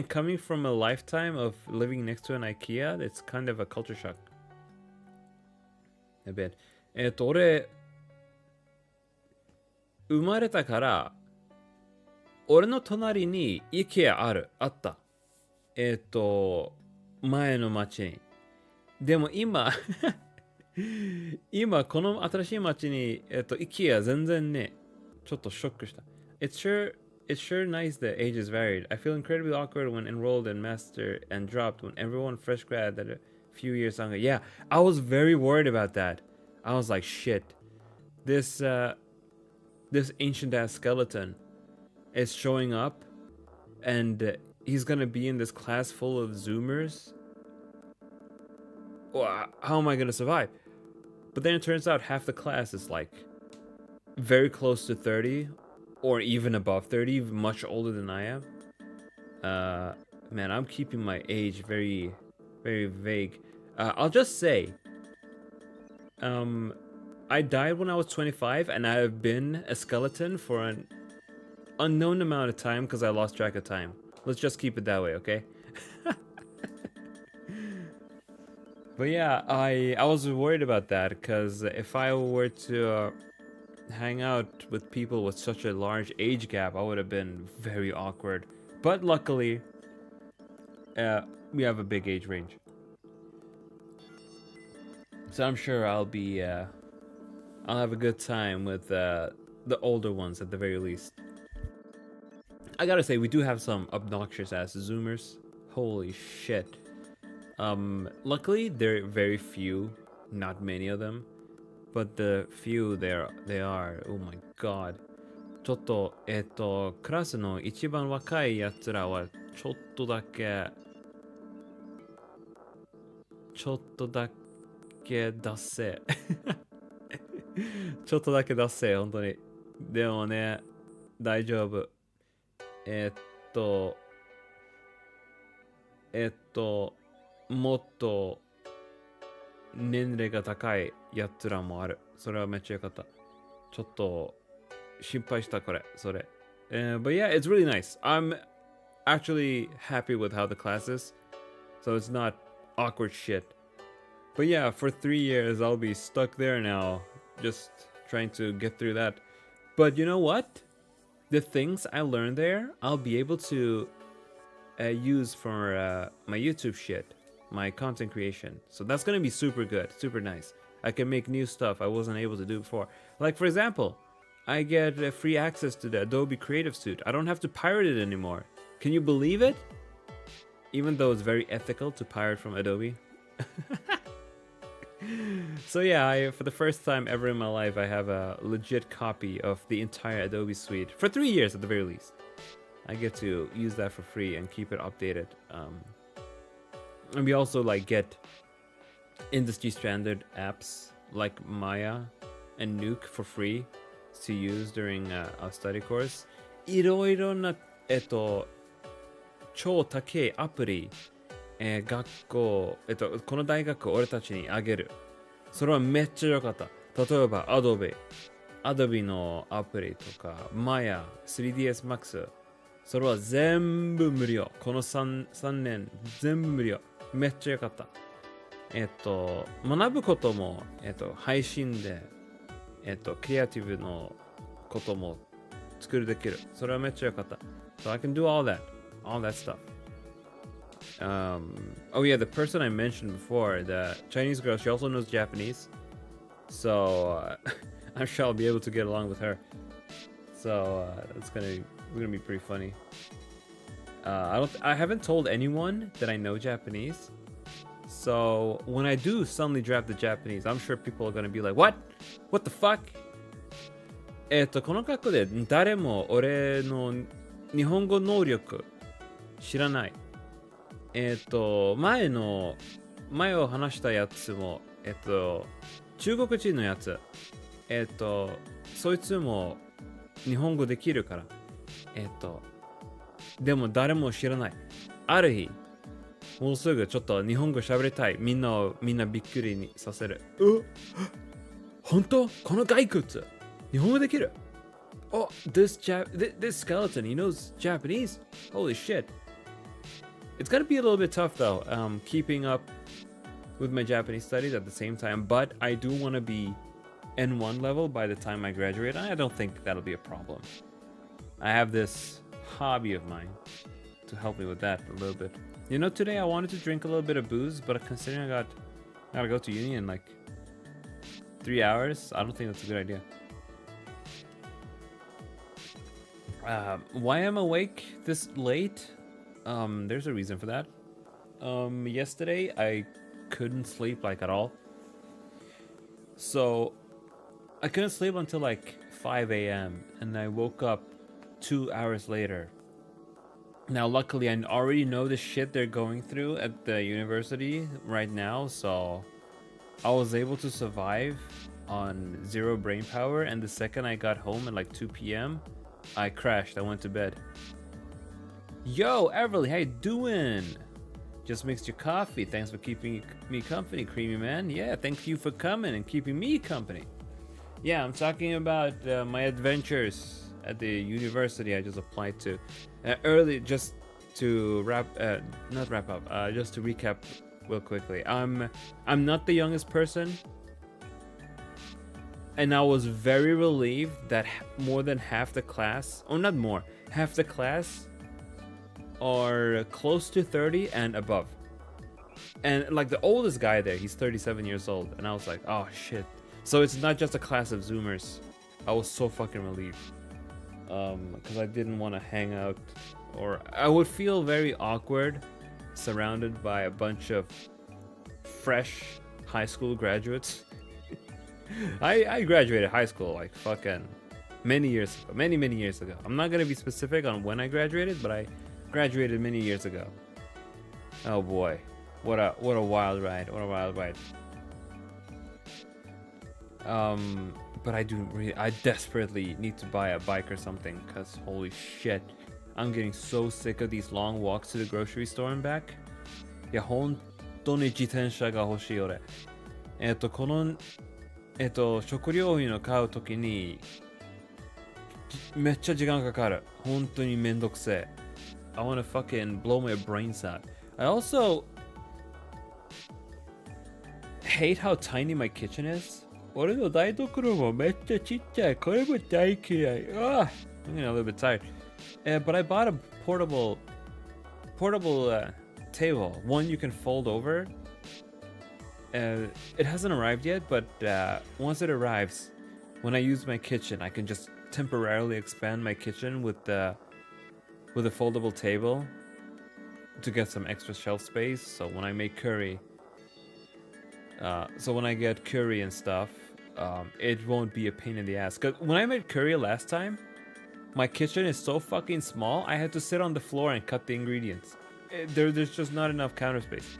coming from a lifetime of living next to an IKEA, it's kind of a culture shock. A bit. 俺、生まれたから、俺の隣に IKEA あった。前の町に。でも今この新しい町にIKEA 全然ね、ちょっとショックした。It's sure nice that age is varied. I feel incredibly awkward when enrolled in master and dropped when everyone fresh grad that a few years younger. Yeah, I was very worried about that. I was like, shit. This ancient ass skeleton is showing up and he's gonna be in this class full of Zoomers. How am I gonna survive? But then it turns out half the class is like very close to 30 or even above 30, much older than I am. Man, I'm keeping my age very, very vague. I'll just say, I died when I was 25 and I have been a skeleton for an unknown amount of time because I lost track of time. Let's just keep it that way, okay? But yeah, I was worried about that because if I were to hang out with people with such a large age gap, I would have been very awkward. But luckily, we have a big age range. So I'm sure I'll have a good time with the older ones at the very least. I gotta say, we do have some obnoxious ass Zoomers. Holy shit. Luckily, there are very few, not many of them. But the few they are, oh my god. ちょっと、クラスの一番若いやつらは、ちょっとだけダッセー。ちょっとだけダッセー、本当に。でもね、大丈夫。もっと年齢が高いやつらもある。それはめっちゃよかった。ちょっと心配したこれ、それ。But yeah, it's really nice. I'm actually happy with how the class is. So it's not awkward shit. But yeah, for 3 years I'll be stuck there now, just trying to get through that. But you know what? The things I learned there, I'll be able to use for my YouTube shit, my content creation. So that's gonna be super good, super nice. I can make new stuff I wasn't able to do before. Like for example, I get free access to the Adobe Creative Suite. I don't have to pirate it anymore. Can you believe it? Even though it's very ethical to pirate from Adobe. So yeah, for the first time ever in my life, I have a legit copy of the entire Adobe Suite for 3 years at the very least. I get to use that for free and keep it updated. And we also like get industry standard apps like Maya and Nuke for free to use during our study course. いろいろな超高いアプリ、学校、この大学俺たちにあげる。それはめっちゃ良かった。例えば Adobe のアプリとか Maya、3ds Max、それは全部無料。この3年全部無料。めっちゃ良かった。学ぶことも、配信で、クリエイティブのことも作るできる。それはめっちゃ良かった。So I can do all that stuff. Oh yeah, the person I mentioned before, the Chinese girl, she also knows Japanese. So I'm sure I'll be able to get along with her. So it's gonna be pretty funny. I haven't told anyone that I know Japanese. So when I do suddenly drop the Japanese, I'm sure people are gonna be like, "What? What the fuck?" この学校で誰も俺の日本語能力知らない。前を話したやつも、中国人のやつ、そいつも日本語できるから、でも誰も知らない。ある日、もうすぐちょっと日本語喋りたい。みんなびっくりにさせる。本当？この骸骨、日本語できる。Oh, this skeleton, he knows Japanese? Holy shit. It's gonna be a little bit tough though, keeping up with my Japanese studies at the same time, but I do want to be N1 level by the time I graduate. I don't think that'll be a problem. I have this hobby of mine to help me with that a little bit. You know, today I wanted to drink a little bit of booze, but considering I gotta go to uni in like 3 hours, I don't think that's a good idea. Why I'm awake this late? There's a reason for that. Yesterday I couldn't sleep like at all. So I couldn't sleep until like 5 a.m. and I woke up 2 hours later. Now luckily I already know the shit they're going through at the university right now, so I was able to survive on 0 brain power, and the second I got home at like 2 p.m. I crashed. I went to bed. Yo, Everly, how you doing? Just mixed your coffee. Thanks for keeping me company, Creamy Man. Yeah, thank you for coming and keeping me company. Yeah, I'm talking about my adventures at the university I just applied to. Early, just to just to recap real quickly. I'm not the youngest person. And I was very relieved that more than half the class, or not more, half the class are close to 30 and above. And like the oldest guy there, he's 37 years old. And I was like, oh shit. So it's not just a class of Zoomers. I was so fucking relieved. Because I didn't want to hang out, or I would feel very awkward surrounded by a bunch of fresh high school graduates. I graduated high school like fucking many years ago, many years ago. I'm not gonna be specific on when I graduated, but I graduated many years ago. Oh boy, what a wild ride! What a wild ride. But I desperately need to buy a bike or something, cause holy shit, I'm getting so sick of these long walks to the grocery store and back. いや本当に自転車が欲しい俺。この食料品を買うときにめっちゃ時間かかる。本当にめんどくせえ。I wanna fucking blow my brains out. I also hate how tiny my kitchen is. 俺の台所もめっちゃちっちゃい。これも大嫌い。I'm getting a little bit tired. But I bought a portable table, one you can fold over. It hasn't arrived yet, but once it arrives, when I use my kitchen, I can just temporarily expand my kitchen with a foldable table to get some extra shelf space. So when I make curry, when I get curry and stuff, it won't be a pain in the ass. 'Cause when I made curry last time, my kitchen is so fucking small, I had to sit on the floor and cut the ingredients. There's just not enough counter space.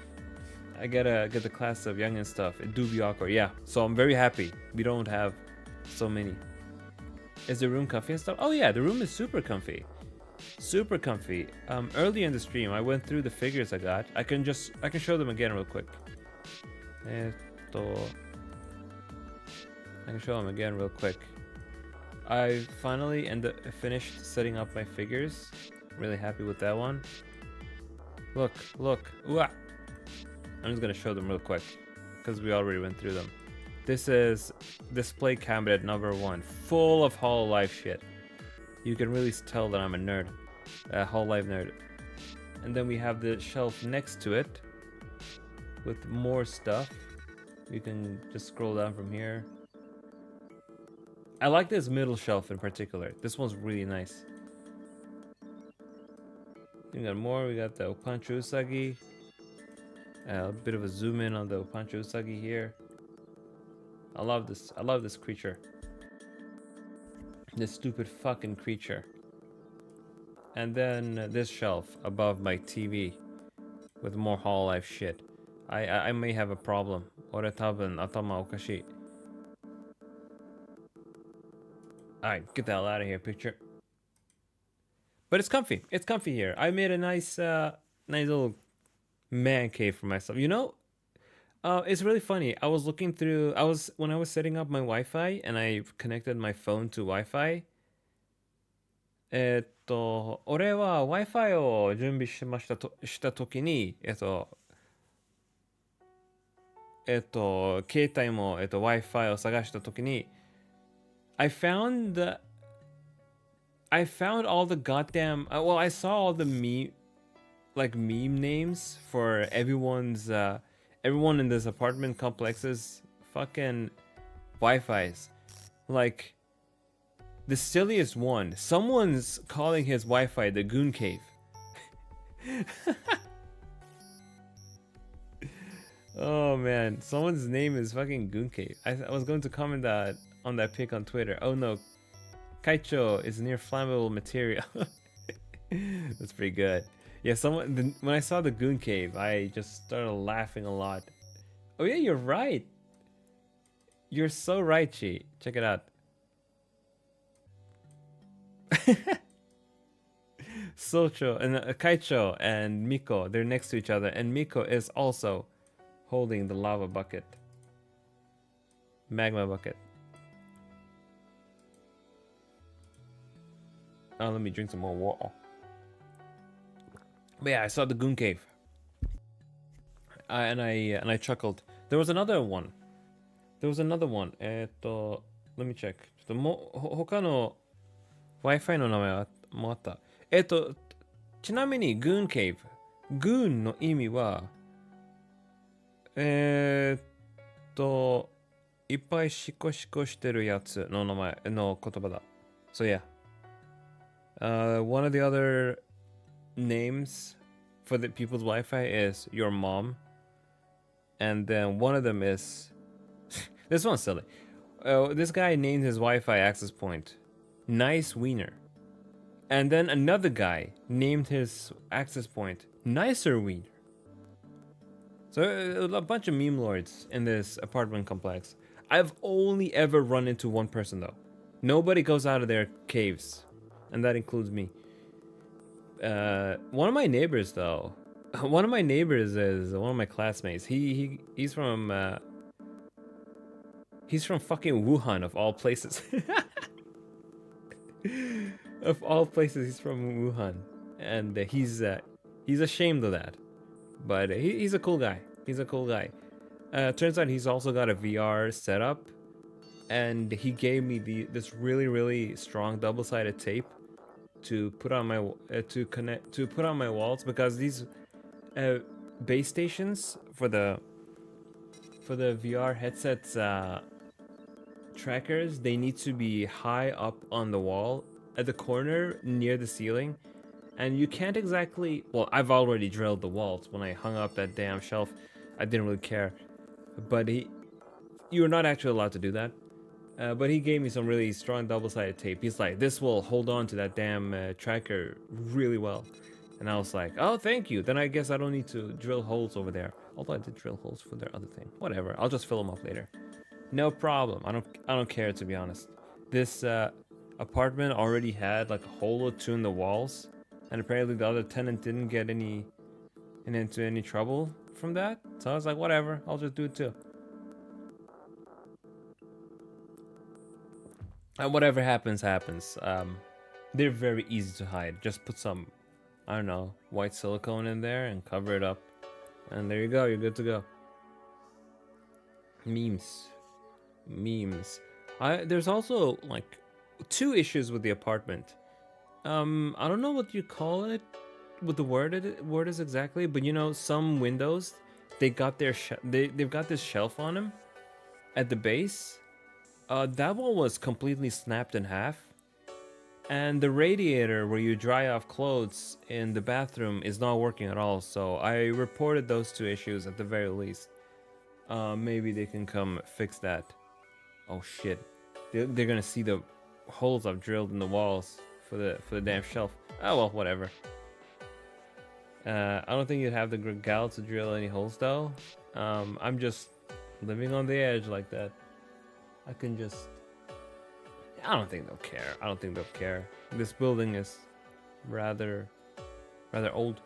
I gotta get the class of young and stuff. It do be awkward. Yeah, so I'm very happy we don't have so many. Is the room comfy and stuff? Oh yeah, the room is super comfy. Super comfy. Early in the stream, I went through the figures I got. I can show them again real quick. I can show them again real quick. I finally finished setting up my figures. Really happy with that one. Look. Ooh, ah. I'm just gonna show them real quick because we already went through them. This is display cabinet number 1, full of Hololive shit. You can really tell that I'm a nerd, a Hololive nerd. And then we have the shelf next to it with more stuff. You can just scroll down from here. I like this middle shelf in particular. This one's really nice. We got more. We got the Opancho Usagi. A bit of a zoom in on the Opancho Usagi here. I love this. I love this creature. This stupid fucking creature. And then this shelf above my TV with more Hololive shit. I may have a problem. 俺多分頭おかしい. Alright, get the hell out of here, picture. But it's comfy. It's comfy here. I made a nice little man cave for myself. You know, it's really funny. I was looking through. When I was setting up my Wi-Fi and I connected my phone to Wi-Fi. 俺は Wi-Fi を準備した時に携帯もWi-Fi を探した時に I found all the goddamn I saw all the meme names for everyone in this apartment complex's fucking Wi-Fi's. Like the silliest one, someone's calling his Wi-Fi the Goon Cave. Oh man, someone's name is fucking Goon Cave. I was going to comment on that pic on Twitter. Oh no, Kaicho is near flammable material. That's pretty good. Yeah, when I saw the Goon Cave, I just started laughing a lot. Oh yeah, you're right. You're so right, Chi. Check it out. Socho and Kaicho and Miko, they're next to each other, and Miko is also holding the lava bucket. Magma bucket. Oh, let me drink some more water. But yeah, I saw the Goon Cave. And I chuckled. There was another one. Let me check. 他の Wi-Fi の名前もあった。ちなみに Goon Cave。Goon の意味は、いっぱいシコシコしてるやつの名前の言葉だ。So yeah. One of the other names for the people's Wi-Fi is your mom. And then one of them is... this one's silly. This guy named his Wi-Fi access point Nice Wiener. And then another guy named his access point Nicer Wiener. So a bunch of meme lords in this apartment complex. I've only ever run into one person though. Nobody goes out of their caves. And that includes me. One of my neighbors though. One of my neighbors is one of my classmates. He's from fucking Wuhan of all places. Of all places, he's from Wuhan, and he's ashamed of that. But he's a cool guy. He's a cool guy. Turns out he's also got a VR setup, and he gave me this really strong double-sided tape to put on my put on my walls, because these base stations for the VR headsets trackers, they need to be high up on the wall at the corner near the ceiling, and you can't exactly, well, I've already drilled the walls when I hung up that damn shelf. I didn't really care, but you're not actually allowed to do that. But he gave me some really strong double-sided tape. He's like, this will hold on to that damn tracker really well. And I was like, oh, thank you. Then I guess I don't need to drill holes over there. Although I did drill holes for their other thing. Whatever. I'll just fill them up later. No problem. I don't care, to be honest. This apartment already had like a hole or two in the walls, and apparently the other tenant didn't get into any trouble from that. So I was like, whatever. I'll just do it too. And whatever happens, happens. They're very easy to hide. Just put some, I don't know, white silicone in there and cover it up. And there you go, you're good to go. Memes. There's also like 2 issues with the apartment. I don't know what you call it, what the word is exactly, but you know, some windows, they got their they've got this shelf on them at the base. That one was completely snapped in half. And the radiator where you dry off clothes in the bathroom is not working at all. So I reported those 2 issues at the very least. Maybe they can come fix that. Oh shit. They're gonna see the holes I've drilled in the walls for the damn shelf. Oh well, whatever. I don't think you'd have the gal to drill any holes though. I'm just living on the edge like that. I can just... I don't think they'll care. This building is rather old.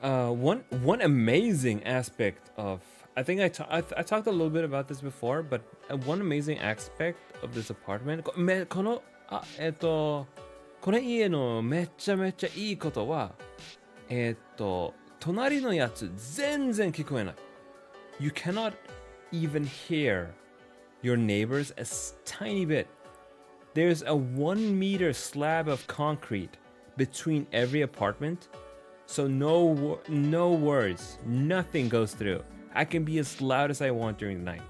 One amazing aspect of... I think I talked a little bit about this before, but one amazing aspect of this apartment... この家のめっちゃめちゃいいことは、隣のやつ全然聞こえない。You cannot even hear your neighbors a tiny bit. There's a 1 meter slab of concrete between every apartment, so no words, nothing goes through. I can be as loud as I want during the night.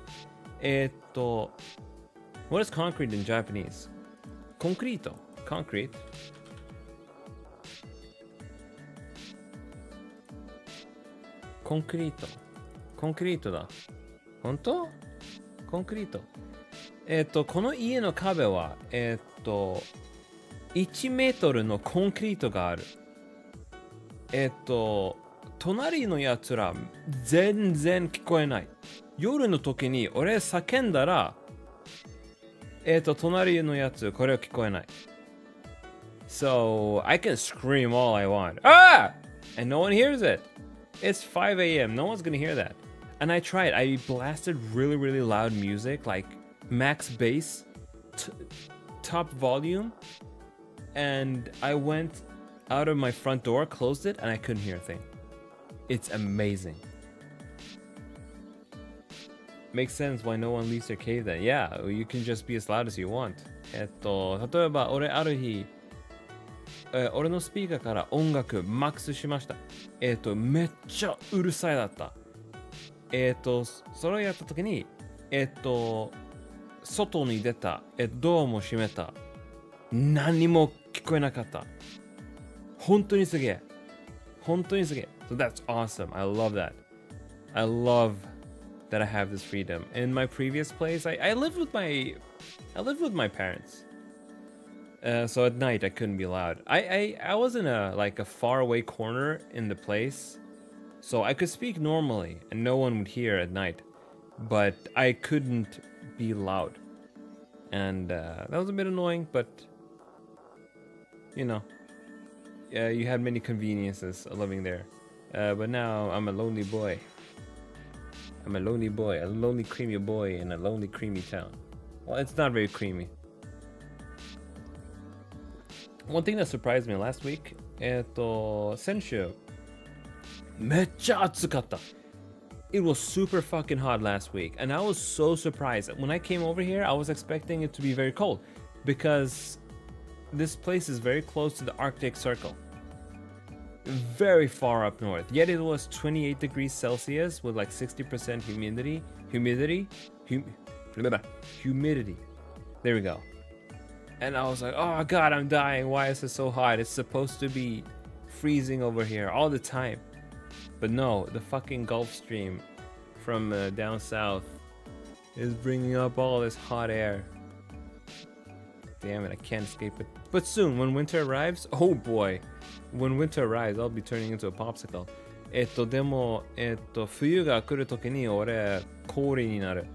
What is concrete in Japanese? Concreto. Concrete. Concreto. Concreto だ。本当？コンクリート。この家の壁は、1メートルのコンクリートがある。隣のやつら全然聞こえない。夜の時に俺叫んだら、隣のやつこれは聞こえない。So I can scream all I want. Ah! And no one hears it. It's 5 a.m. No one's gonna hear that. And I tried. I blasted really loud music, like max bass, top volume, and I went out of my front door, closed it, and I couldn't hear a thing. It's amazing. Makes sense why no one leaves their cave then. Yeah, you can just be as loud as you want. 例えば俺ある日、俺のスピーカーから音楽マックスしました。めっちゃうるさいだった。それをやった時に、外に出た、ドアも閉めた。何も聞こえなかった。本当にすげえ。本当にすげえ。So that's awesome. I love that. I love that I have this freedom. In my previous place, I lived with my parents. So at night I couldn't be loud. I was in a far away corner in the place. So I could speak normally and no one would hear at night, but I couldn't be loud. And that was a bit annoying, but you know, you had many conveniences living there. But now I'm a lonely boy. I'm a lonely boy, a lonely creamy boy in a lonely creamy town. Well, it's not very creamy. One thing that surprised me last week, 先週めっちゃ暑かった。It was super fucking hot last week, and I was so surprised. When I came over here, I was expecting it to be very cold because this place is very close to the Arctic Circle. Very far up north. Yet it was 28 degrees Celsius with like 60% humidity. There we go. And I was like, oh god, I'm dying. Why is it so hot? It's supposed to be freezing over here all the time. But no, the fucking Gulf Stream from down south is bringing up all this hot air. Damn it, I can't escape it. But soon, when winter arrives, oh boy, when winter arrives, I'll be turning into a popsicle. でも、冬が来るときに俺、氷になる。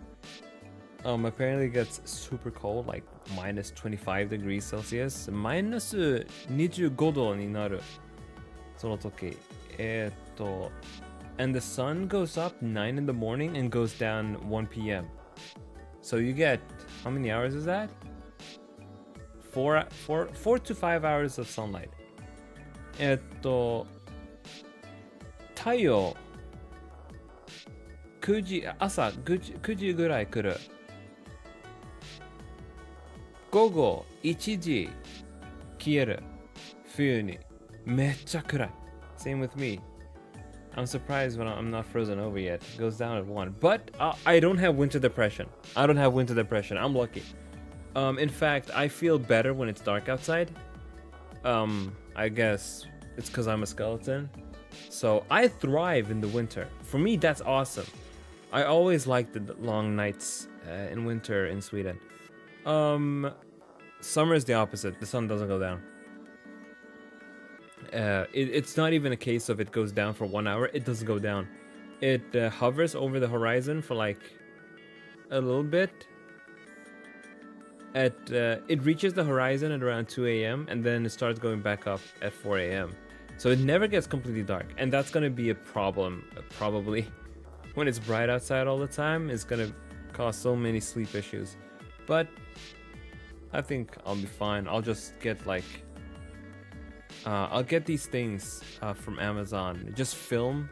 Apparently it gets super cold, like minus 25 degrees Celsius. マイナス25度になる。その時。and the sun goes up 9 in the morning and goes down 1 p.m. So you get, how many hours is that? 4 to 5 hours of sunlight. 太陽9時朝9時ぐらい来る。午後1時消える。冬にめっちゃ暗い。Same with me. I'm surprised when I'm not frozen over yet. It goes down at 1. But I don't have winter depression. I'm lucky. In fact, I feel better when it's dark outside. I guess it's because I'm a skeleton. So I thrive in the winter. For me, that's awesome. I always liked the long nights in winter in Sweden. Summer is the opposite. The sun doesn't go down. It's not even a case of it goes down for 1 hour. It doesn't go down. It hovers over the horizon for like a little bit. It reaches the horizon at around 2 a.m. and then it starts going back up at 4 a.m. So it never gets completely dark, and that's gonna be a problem probably. When it's bright outside all the time, it's gonna cause so many sleep issues. But I think I'll be fine. I'll just get like I'll get these things from Amazon. Just film.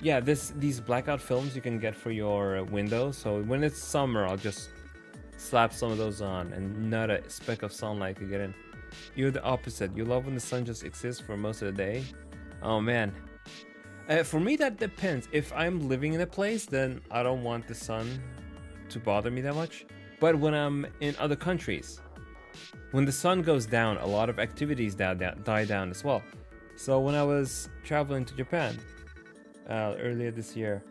Yeah, these blackout films you can get for your windows. So when it's summer, I'll just slap some of those on, and not a speck of sunlight could get in. You're the opposite. You love when the sun just exists for most of the day. Oh man. For me, that depends. If I'm living in a place, then I don't want the sun to bother me that much. But when I'm in other countries, when the sun goes down, a lot of activities die down as well. So when I was traveling to Japan earlier this year,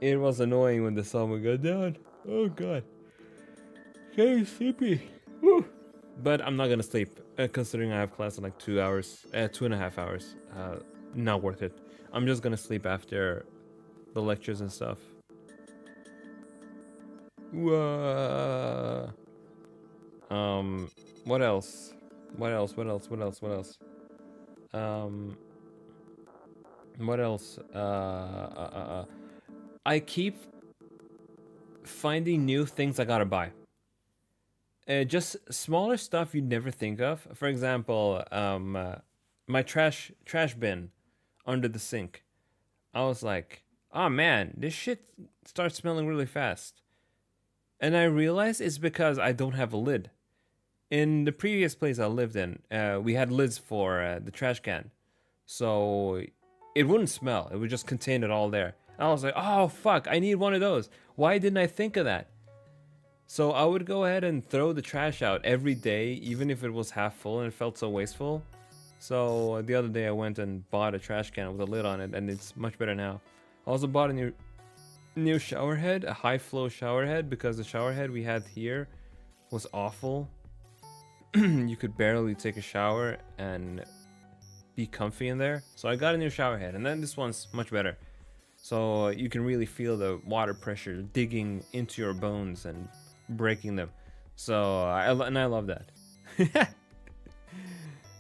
it was annoying when the sun would go down. Oh god. Getting sleepy. Woo. But I'm not gonna sleep, considering I have class in like 2 hours, 2.5 hours. Not worth it. I'm just gonna sleep after the lectures and stuff. Whoa. What else? What else? I keep finding new things I gotta buy. Just smaller stuff you'd never think of. For example, my trash bin under the sink. I was like, oh man, this shit starts smelling really fast. And I realized it's because I don't have a lid. In the previous place I lived in, we had lids for the trash can. So it wouldn't smell. It would just contain it all there. And I was like, oh fuck, I need one of those. Why didn't I think of that? So I would go ahead and throw the trash out every day, even if it was half full and it felt so wasteful. So the other day I went and bought a trash can with a lid on it, and it's much better now. I also bought a new shower head, a high flow shower head, because the shower head we had here was awful. You could barely take a shower and be comfy in there. So I got a new shower head, and then this one's much better. So you can really feel the water pressure digging into your bones and breaking them. So I love that.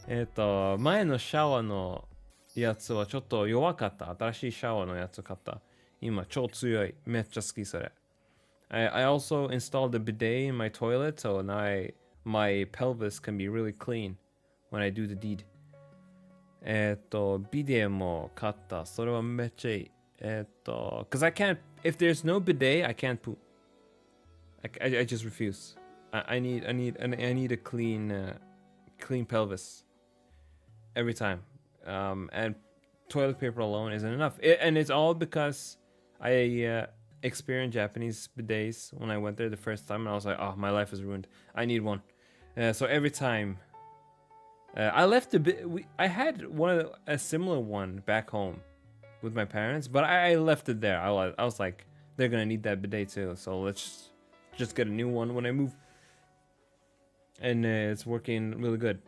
前のシャワーのやつはちょっと弱かった。新しいシャワーのやつ買った。今超強い。めっちゃ好きそれ。I also installed a bidet in my toilet, so now my pelvis can be really clean when I do the deed. ビデも買った。それはめっちゃいい。Because I can't, if there's no bidet, I can't poop. I just refuse. I need a clean pelvis every time. And toilet paper alone isn't enough. And it's all because I experienced Japanese bidets when I went there the first time, and I was like, oh, my life is ruined. I need one. So every time I left I had a similar one back home with my parents, but I left it there. I was like, they're gonna need that bidet too. So let's just get a new one when I move. And it's working really good.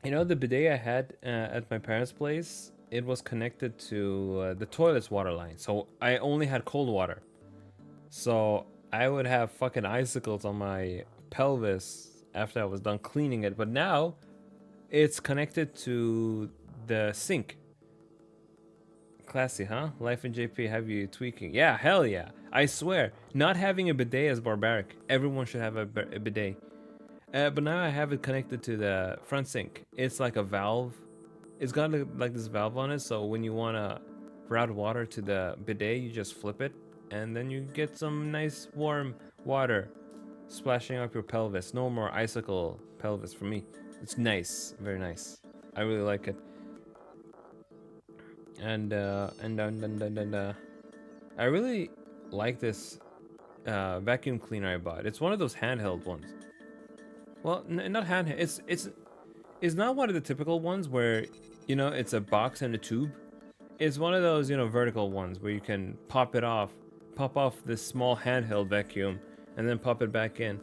You know, the bidet I had at my parents' place, it was connected to the toilet's water line. So I only had cold water. So I would have fucking icicles on my pelvis after I was done cleaning it. But now it's connected to the sink. Classy, huh? Life in JP have you tweaking. Yeah, hell yeah. I swear, not having a bidet is barbaric. Everyone should have a bidet. But now I have it connected to the front sink. It's like a valve. It's got like this valve on it, so when you want to route water to the bidet, you just flip it, and then you get some nice warm water splashing up your pelvis. No more icicle pelvis for me. It's nice, very nice. I really like it. And I really like this vacuum cleaner I bought. It's one of those handheld ones. Well, not handheld. It's not one of the typical ones where, you know, it's a box and a tube. It's one of those, you know, vertical ones where you can pop off this small handheld vacuum and then pop it back in.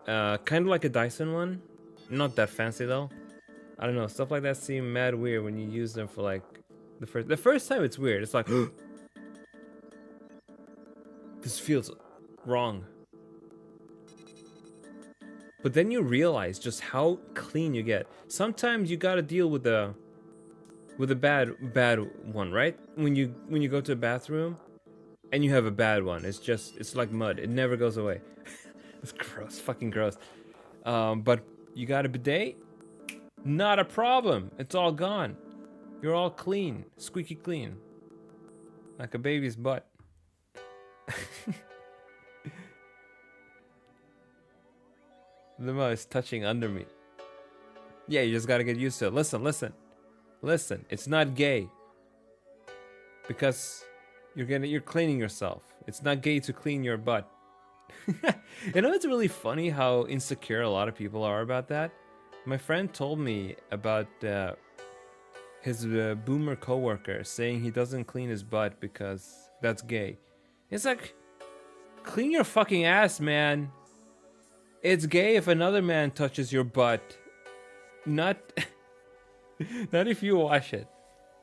Kind of like a Dyson one. Not that fancy though. I don't know, stuff like that seem mad weird when you use them for like the first time. It's weird. It's like this feels wrong. But then you realize just how clean you get. Sometimes you gotta deal with the bad one, right? When you go to the bathroom and you have a bad one, it's like mud. It never goes away. It's gross, fucking gross. But you got a bidet, not a problem. It's all gone. You're all clean, squeaky clean, like a baby's butt. The most touching under me. Yeah, you just gotta get used to it. Listen. It's not gay because you're cleaning yourself. It's not gay to clean your butt. You know, it's really funny how insecure a lot of people are about that. My friend told me about his boomer coworker saying he doesn't clean his butt because that's gay. It's like, clean your fucking ass, man. It's gay if another man touches your butt. Not if you wash it.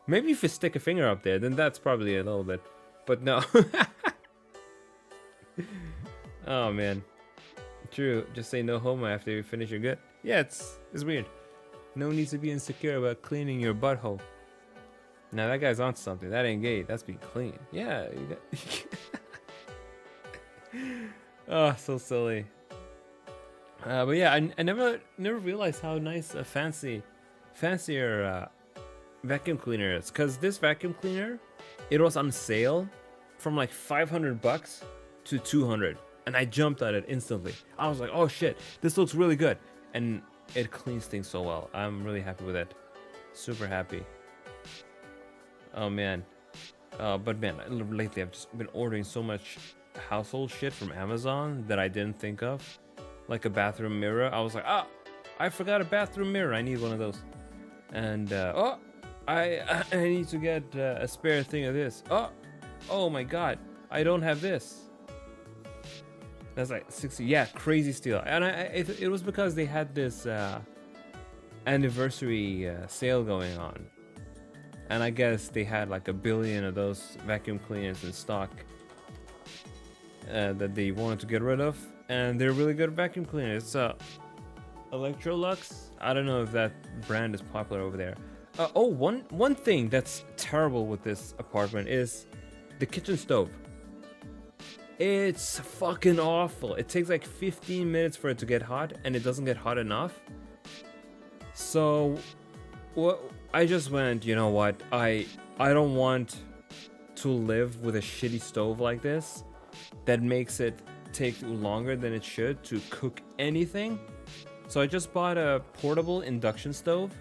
Maybe if you stick a finger up there, then that's probably a little bit. But no. Oh man. True. Just say no homo after you finish your gut. Yeah, it's weird. No need to be insecure about cleaning your butthole. Now that guy's on something. That ain't gay. That's being clean. Yeah. Oh, so silly. But yeah, I never realized how nice a fancier vacuum cleaner is. Cause this vacuum cleaner, it was on sale from like $500 to $200, and I jumped at it instantly. I was like, oh shit, this looks really good, and it cleans things so well. I'm really happy with it. Super happy. Oh man. But man, lately I've just been ordering so much household shit from Amazon that I didn't think of. Like a bathroom mirror. I was like, I forgot a bathroom mirror. I need one of those. And I need to get a spare thing of this. Oh my god, I don't have this. That's like 60. Yeah, crazy steal. And it was because they had this anniversary sale going on, and I guess they had like 1 billion of those vacuum cleaners in stock that they wanted to get rid of. And they're really good vacuum cleaners. It's Electrolux. I don't know if that brand is popular over there. One thing that's terrible with this apartment is the kitchen stove. It's fucking awful. It takes like 15 minutes for it to get hot, and it doesn't get hot enough. So, I just went, you know what? I don't want to live with a shitty stove like this that makes it take longer than it should to cook anything. So I just bought a portable induction stove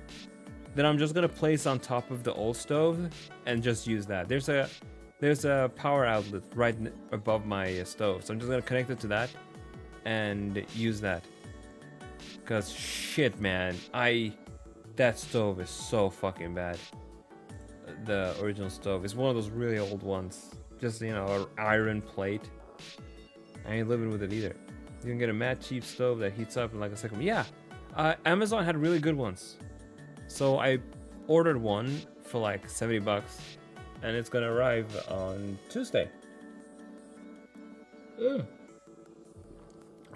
that I'm just gonna place on top of the old stove and just use that. There's a power outlet right above my stove, so I'm just gonna connect it to that and use that. Cause shit, man, that stove is so fucking bad. the original stove. It's one of those really old ones. Just, you know, an iron plate. I ain't living with it either. You can get a mad cheap stove that heats up in like a second. Yeah, Amazon had really good ones. So I ordered one for like $70, and it's gonna arrive on Tuesday.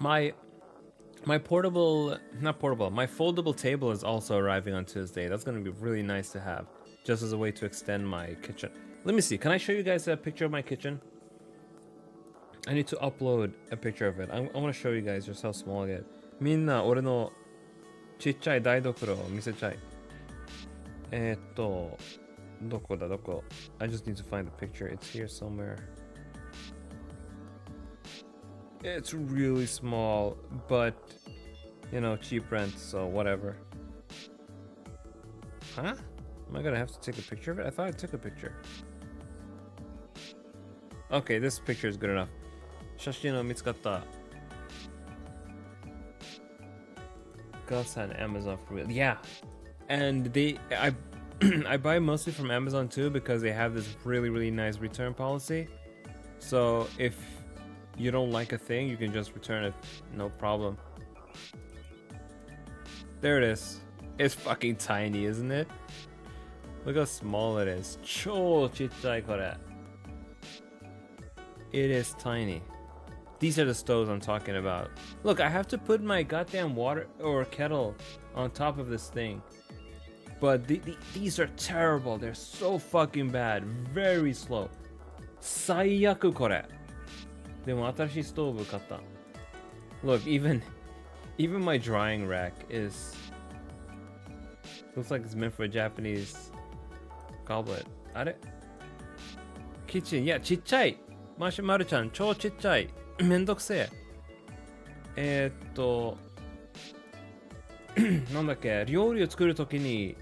My foldable table is also arriving on Tuesday. That's gonna be really nice to have, just as a way to extend my kitchen. Let me see. Can I show you guys a picture of my kitchen? I need to upload a picture of it. I want to show you guys just how small it is. みんな俺のちっちゃい台所を見せちゃい。どこだどこ I just need to find the picture. It's here somewhere. It's really small, but you know, cheap rent, so whatever. Huh? Am I gonna have to take a picture of it? I thought I took a picture. Okay, this picture is good enough. 写真を見つかった。Gus and Amazon for real. Yeah. And I buy mostly from Amazon too because they have this really nice return policy. So if you don't like a thing, you can just return it, no problem. There it is. It's fucking tiny, isn't it? Look how small it is. 超ちっちゃいこれ。It is tiny. These are the stoves I'm talking about. Look, I have to put my goddamn water or kettle on top of this thing. But these are terrible. They're so fucking bad. Very slow. 最悪これ。でも新しいストーブ買った。Look, even my drying rack is looks like it's meant for a Japanese goblet. あれ？キッチン、いやちっちゃい。マルちゃん超ちっちゃい。めんどくせえ。なんだっけ、料理を作るときに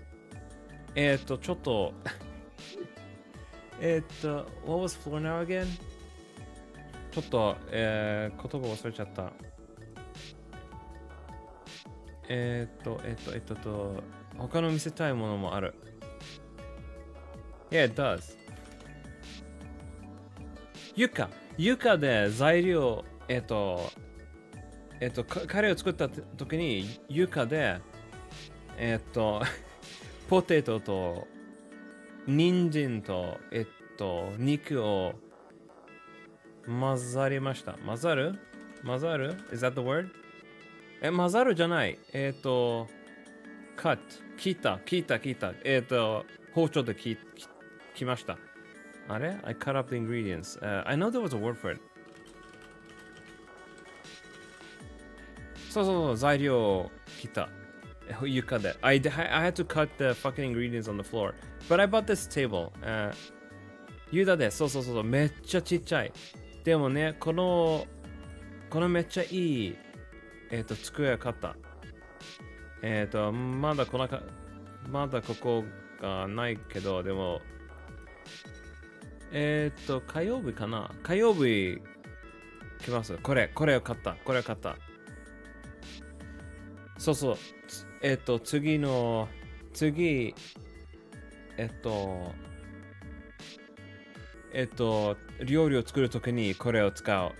ちょっとwhat was floor now again? ちょっと言葉忘れちゃった。他の見せたいものもある。Yeah, it does. 床で材料カレーを作った時に床でポテトと人参と肉を混ざりました。混ざる Is that the word? 混ざるじゃない。cut 切った包丁で切ました。あれ I cut up the ingredients. I know there was a word for it. そう材料を切った床で I had to cut the fucking ingredients on the floor. But I bought this table. ユダでそうめっちゃちっちゃい。でもねこのめっちゃいい机を買った。まだここがないけどでも火曜日かな。火曜日来ます。これを買った。そう次料理を作るときにこれを使う。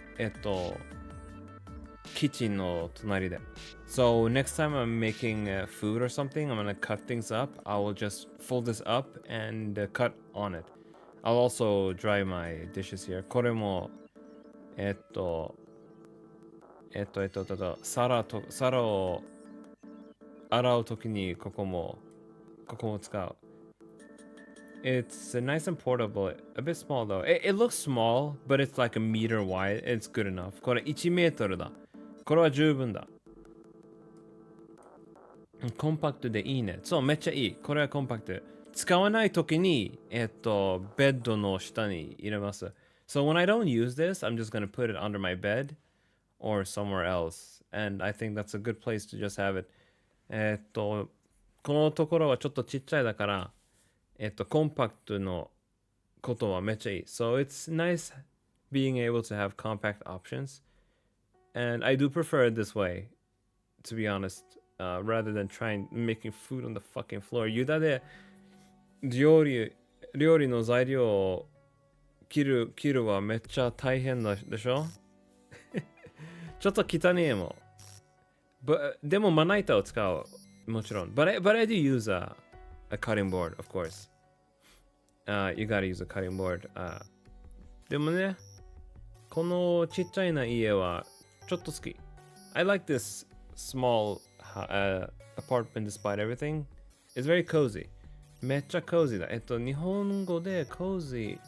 キッチンの隣で。So next time I'm making food or something, I'm gonna cut things up. I will just fold this up and cut on it. I'll also dry my dishes here. これも皿を洗うときにここも使う。It's nice and portable. A bit small though. It looks small, but it's like a meter wide. It's good enough. これ1メートルだ。これは十分だ。コンパクトでいいね。そう、めっちゃいい。これはコンパクト。使わないときに、ベッドの下に入れます。So when I don't use this, I'm just gonna put it under my bed or somewhere else. And I think that's a good place to just have it. このところはちょっとちっちゃいだから、コンパクトのことはめっちゃいい。So it's nice being able to have compact options. And I do prefer it this way, to be honest, rather than making food on the fucking floor. ユダで料理料理の材料を切るはめっちゃ大変でしょちょっと汚ねえもん。でもまな板を使う。もちろん。But I do use a cutting board, of course. You gotta use a cutting board. でもね、このちっちゃいな家はちょっと好き。I like this small apartment despite everything. It's very cozy. めっちゃ cozy だ。日本語で cozy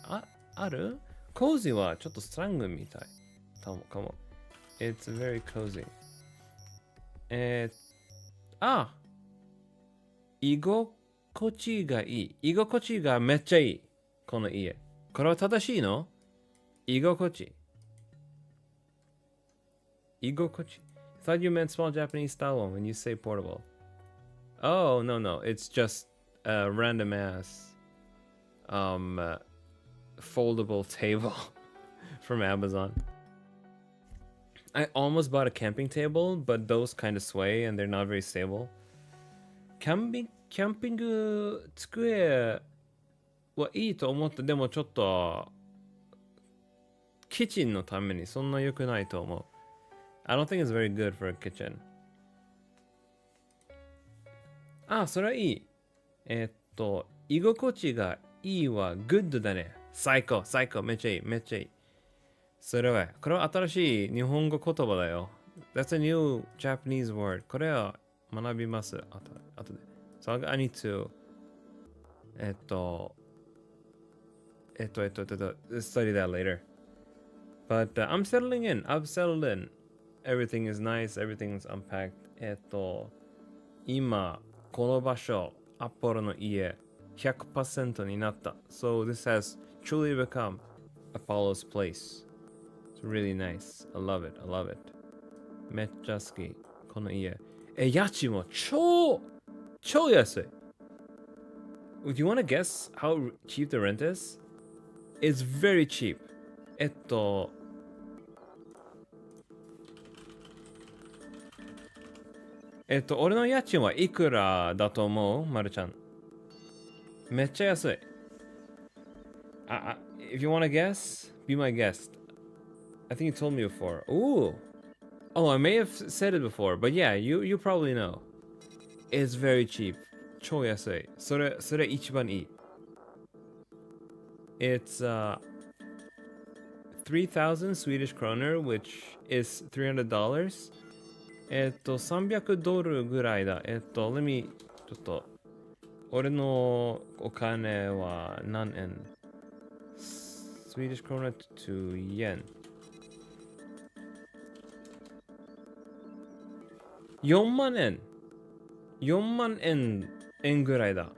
ある ?cozy はちょっとスラングみたい。かも。It's very cozy. 居心地がいい。居心地がめっちゃいい。この家。これは正しいの？居心地。居心地。Thought you meant small Japanese style one when you say portable. Oh, no. It's just a random ass foldable table from Amazon. I almost bought a camping table, but those kind of sway and they're not very stable. キャンピング机はいいと思って、でもちょっとキッチンのためにそんな良くないと思う。I don't think it's very good for a kitchen. それはいい。居心地がいいは good だね。最高。めっちゃいい。それは、これは新しい日本語言葉だよ。That's a new Japanese word. これは学びます。あとで。So I need to study that later. But I'm settling in. I've settled in. Everything is nice. Everything's unpacked. 今、この場所、アッポロの家、100% になった。So this has truly become Apollo's place. It's really nice. I love it. めっちゃ好き。この家。家賃も超安い。Do you want to guess how cheap the rent is? It's very cheap. 俺の家賃はいくらだと思う？まるちゃん。めっちゃ安い。If you want to guess, be my guest. I think you told me before. Ooh. Oh, I may have said it before, but yeah, you probably know. It's very cheap. 超安い。それ一番いい。It's 3,000 Swedish kroner, which is $300. 300ドルぐらいだ。let me ちょっと俺のお金は何円？ Swedish krona to yen。4万円ぐらいだ。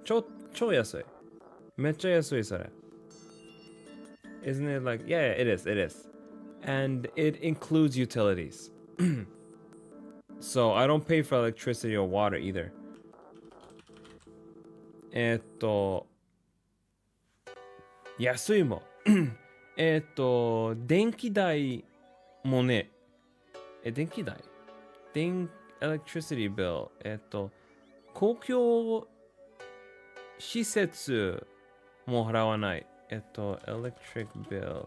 超安い。めっちゃ安いそれ。Isn't it like, yeah, it is. And it includes utilities. So I don't pay for electricity or water either. 安いもん。電気代もね。電気代electricity bill 公共施設も払わないelectric bill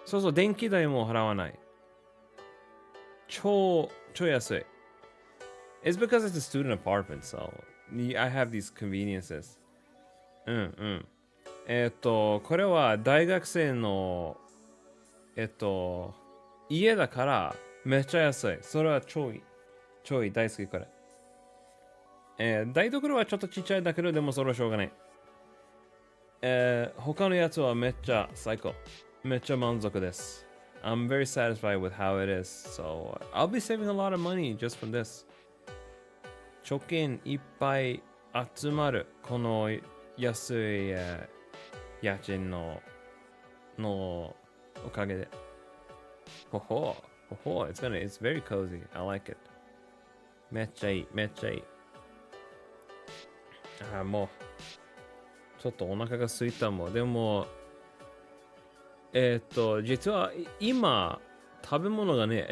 そう電気代も払わない超安い It's because it's a student apartment so I have these conveniences これは大学生の家だからめっちゃ安い。それは超いい。大好きこれ。台所はちょっとちっちゃいだけど、でもそれはしょうがない。他のやつはめっちゃ最高。めっちゃ満足です。I'm very satisfied with how it is. So I'll be saving a lot of money just from this. 貯金いっぱい集まる。この安い、家賃のおかげで。ほほう。It's very cozy. I like it. めっちゃいい。もう、ちょっとお腹が空いたもん。でも、実は今、食べ物がね、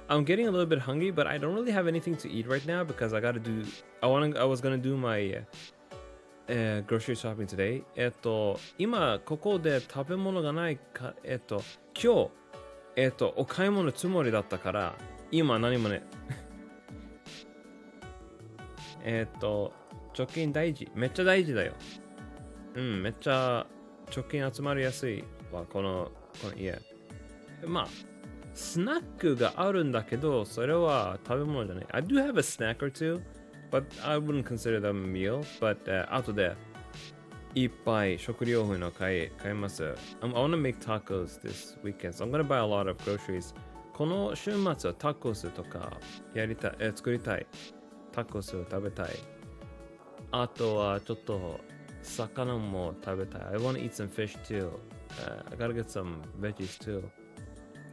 I'm getting a little bit hungry, but I don't really have anything to eat right now because I was gonna do my grocery shopping today. 今ここで食べ物がないか、今日、お買い物つもりだったから、今何もね。貯金大事。めっちゃ大事だよ。めっちゃ貯金集まりやすいわ、この家。まあ、スナックがあるんだけど、それは食べ物じゃない。I do have a snack or two, but I wouldn't consider them a meal. But、後でいっぱい食料品を買います。I want to make tacos this weekend, so I'm going to buy a lot of groceries. この週末はタコスとか作りたい。タコスを食べたい。あとはちょっと魚も食べたい。I want to eat some fish too. I gotta get some veggies too.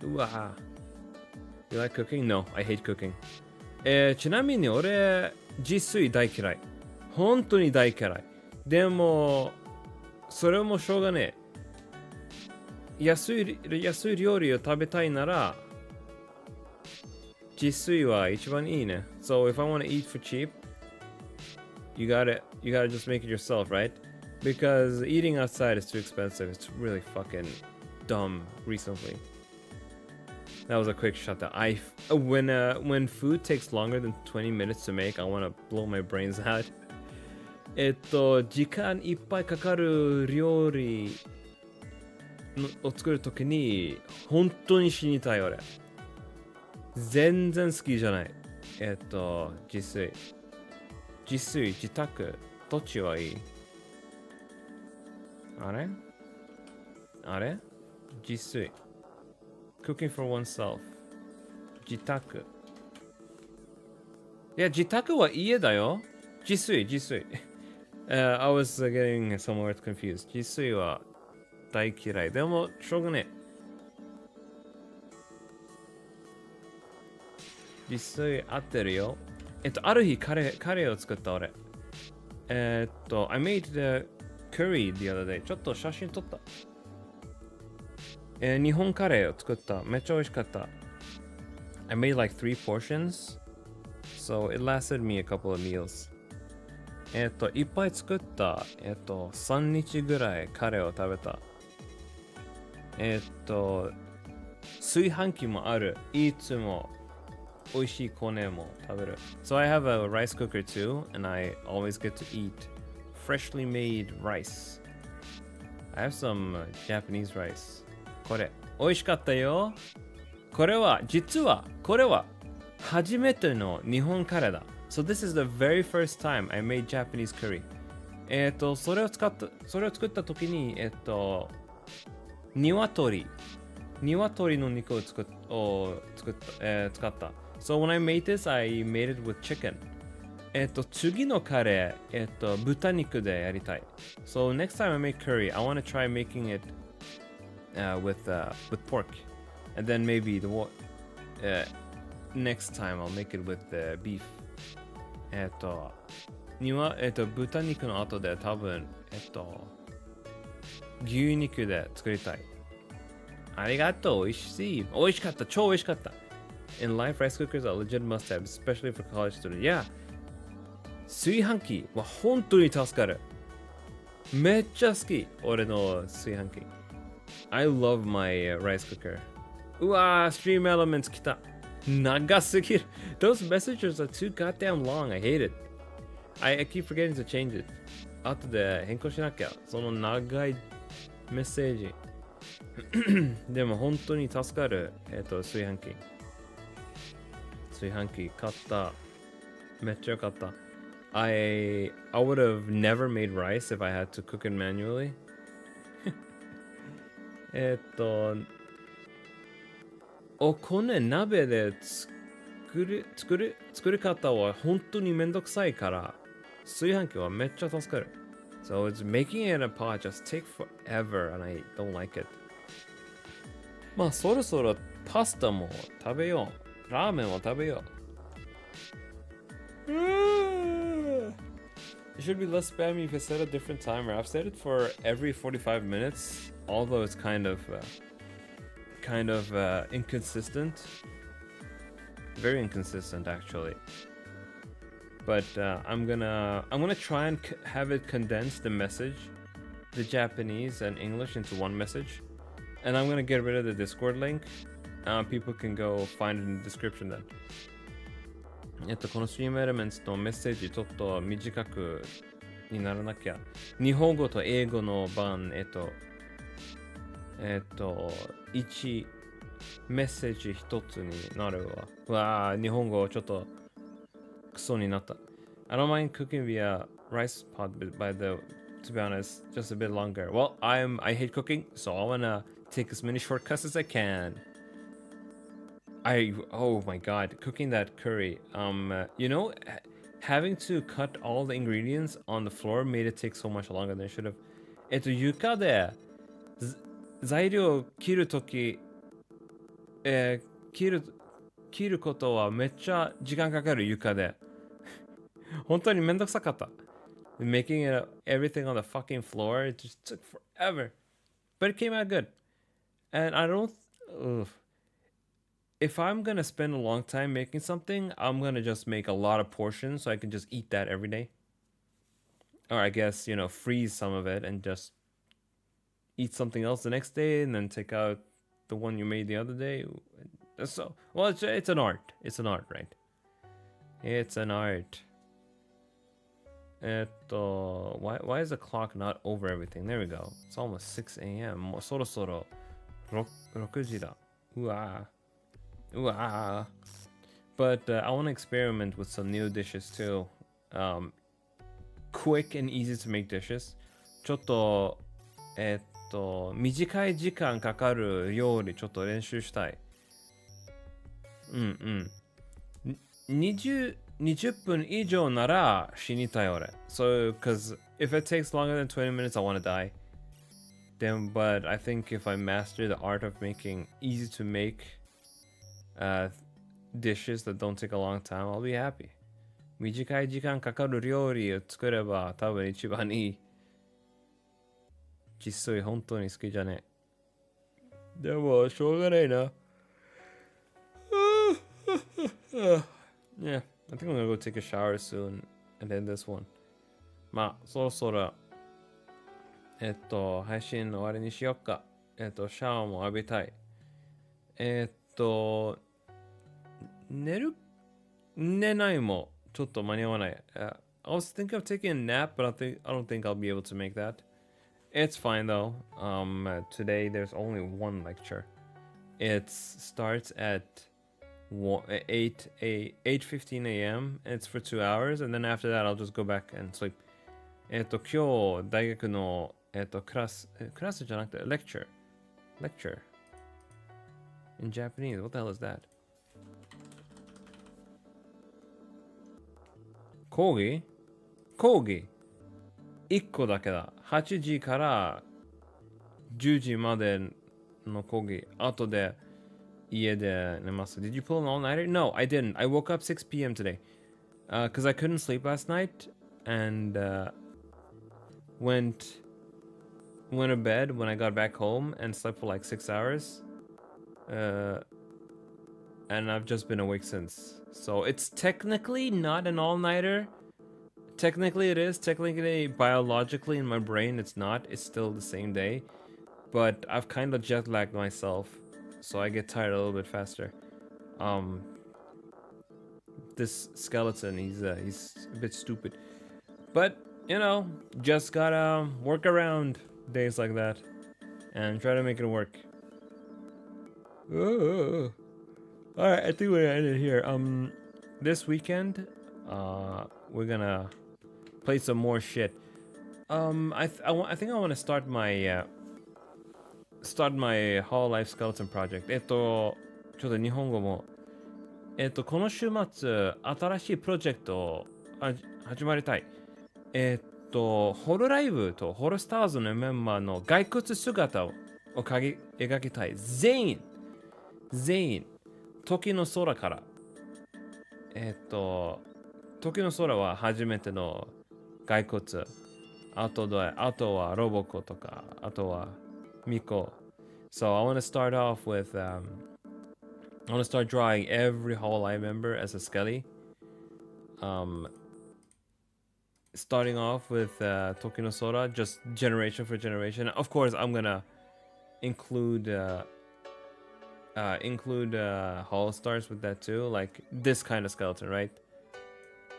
うわ。You like cooking? No, I hate cooking. ちなみに俺、自炊大嫌い。本当に大嫌い。でも、それもしょうがねえ。安い料理を食べたいなら、自炊は一番いいね。So if I want to eat for cheap, you gotta just make it yourself, right? Because eating outside is too expensive. It's really fucking dumb recently. That was a quick shutdown. When food takes longer than 20 minutes to make, I want to blow my brains out. 時間いっぱいかかる料理を作るときに本当に死にたい俺。全然好きじゃない。自宅、どっちはいい？あれ自炊。Cooking for oneself. 自宅。いや、自宅は家だよ。自炊。I was getting some words confused. 自炊は大嫌い。でも、しょうがねえ。自炊合ってるよ。ある日カレーを作った俺。I made the curry the other day. ちょっと写真撮った。日本カレーを作った。めっちゃ美味しかった。I made like 3 portions. So it lasted me a couple of meals. いっぱい作った。3日ぐらいカレーを食べた。炊飯器もある。いつも美味しい米も食べる。So I have a rice cooker too, and I always get to eat freshly made rice. I have some Japanese rice. これ、美味しかったよ。実はこれは初めての日本カレーだ。So this is the very first time I made Japanese curry. それを作った時に、鶏の肉を使った。So when I made this, I made it with chicken. 次のカレー、豚肉でやりたい。So next time I make curry, I want to try making it with pork. And then maybe next time I'll make it with beef. 豚肉の後で多分、牛肉で作りたい。ありがとう。美味しかった。超美味しかった。In life, rice cookers are a legit must-have, especially for college students. Yeah. 炊飯器は本当に助かる。めっちゃ好き。俺の炊飯器。I love my rice cooker. うわー、Stream Elements 来た。長すぎる。Those messages are too goddamn long. I hate it. I keep forgetting to change it. 後で変更しなきゃ。その長いメッセージ。でも本当に助かる。炊飯器買った。めっちゃよかった。I would have never made rice if I had to cook it manually. お米鍋で作り方は本当にめんどくさいから炊飯器はめっちゃ助かる。So it's making it in a pot just take forever and I don't like it. まあそろそろパスタも食べよう。ラーメンも食べよう。It should be less spammy if I set a different timer. I've set it for every 45 minutes, although it's kind of inconsistent. Very inconsistent, actually. But I'm gonna try and have it condense the message, the Japanese and English into one message, and I'm gonna get rid of the Discord link. People can go find it in the description then. このストリームエレメンツのメッセージちょっと短くにならなきゃ。日本語と英語の版、1メッセージ一つになるわ。わあ、日本語ちょっとクソになった。I don't mind cooking via rice pot, but to be honest, just a bit longer. Well, I hate cooking, so I wanna take as many shortcuts as I can. Oh my god, cooking that curry. Having to cut all the ingredients on the floor made it take so much longer than it should have. 床で材料を切るとき、切ることはめっちゃ時間かかる床で。本当にめんどくさかった。Making everything on the fucking floor, it just took forever. But it came out good. And I don't... If I'm gonna spend a long time making something, I'm gonna just make a lot of portions so I can just eat that every day. Or I guess, freeze some of it and just eat something else the next day and then take out the one you made the other day. So, well, it's an art. It's an art, right? It's an art. Why is the clock not over everything? There we go. It's almost 6 a.m. もうそろそろ6時だ。うわぁ。But I want to experiment with some new dishes too. Quick and easy to make dishes. ちょっと、短い時間かかる料理ちょっと練習したい。20分以上なら死にたい俺。So, because if it takes longer than 20 minutes, I want to die. But I think if I master the art of making easy to make dishes that don't take a long time, I'll be happy. 短い時間かかる料理を作れば多分一番いい。実際本当に好きじゃねえ。でもしょうがないな。Yeah, I think I'm gonna go take a shower soon and end this one. まあ、そろそろ配信の終わりにしよっか。シャワーも浴びたい。寝ないもちょっと間に合わない。I was thinking of taking a nap, but I don't think I'll be able to make that. It's fine though. Today there's only one lecture. It starts at 8:15 a.m. and it's for 2 hours, and then after that I'll just go back and sleep. 今日大学のクラスじゃなくて lecture in Japanese. What the hell is that? 講義1個だけだ。8時から10時までの講義。後で家で寝ます。Did you pull an all-nighter? No, I didn't. I woke up 6 p.m. today. Because I couldn't sleep last night and went to bed when I got back home and slept for like 6 hours. And I've just been awake since. So it's technically not an all-nighter. Technically it is. Technically, biologically in my brain it's not. It's still the same day. But I've kind of jet-lagged myself. So I get tired a little bit faster. This skeleton, he's a bit stupid. But, just gotta work around days like that. And try to make it work. Alright, I think we're gonna end it here. This weekend, we're gonna play some more shit. I think I want to start my Whole Life Skeleton Project. ちょっと日本語も。この週末、新しいプロジェクトを始まりたい。ホロライブとホロスターズのメンバーの骸骨姿を描きたい。全員。時の空から。時の空は初めての骸骨。あとはロボコとか、あとはミコ。So I want to start off with I want to start drawing every Whole Life member as a skelly. starting off with Tokino Sora, just generation for generation. Of course, I'm gonna include Hollow Stars with that too, like this kind of skeleton, right?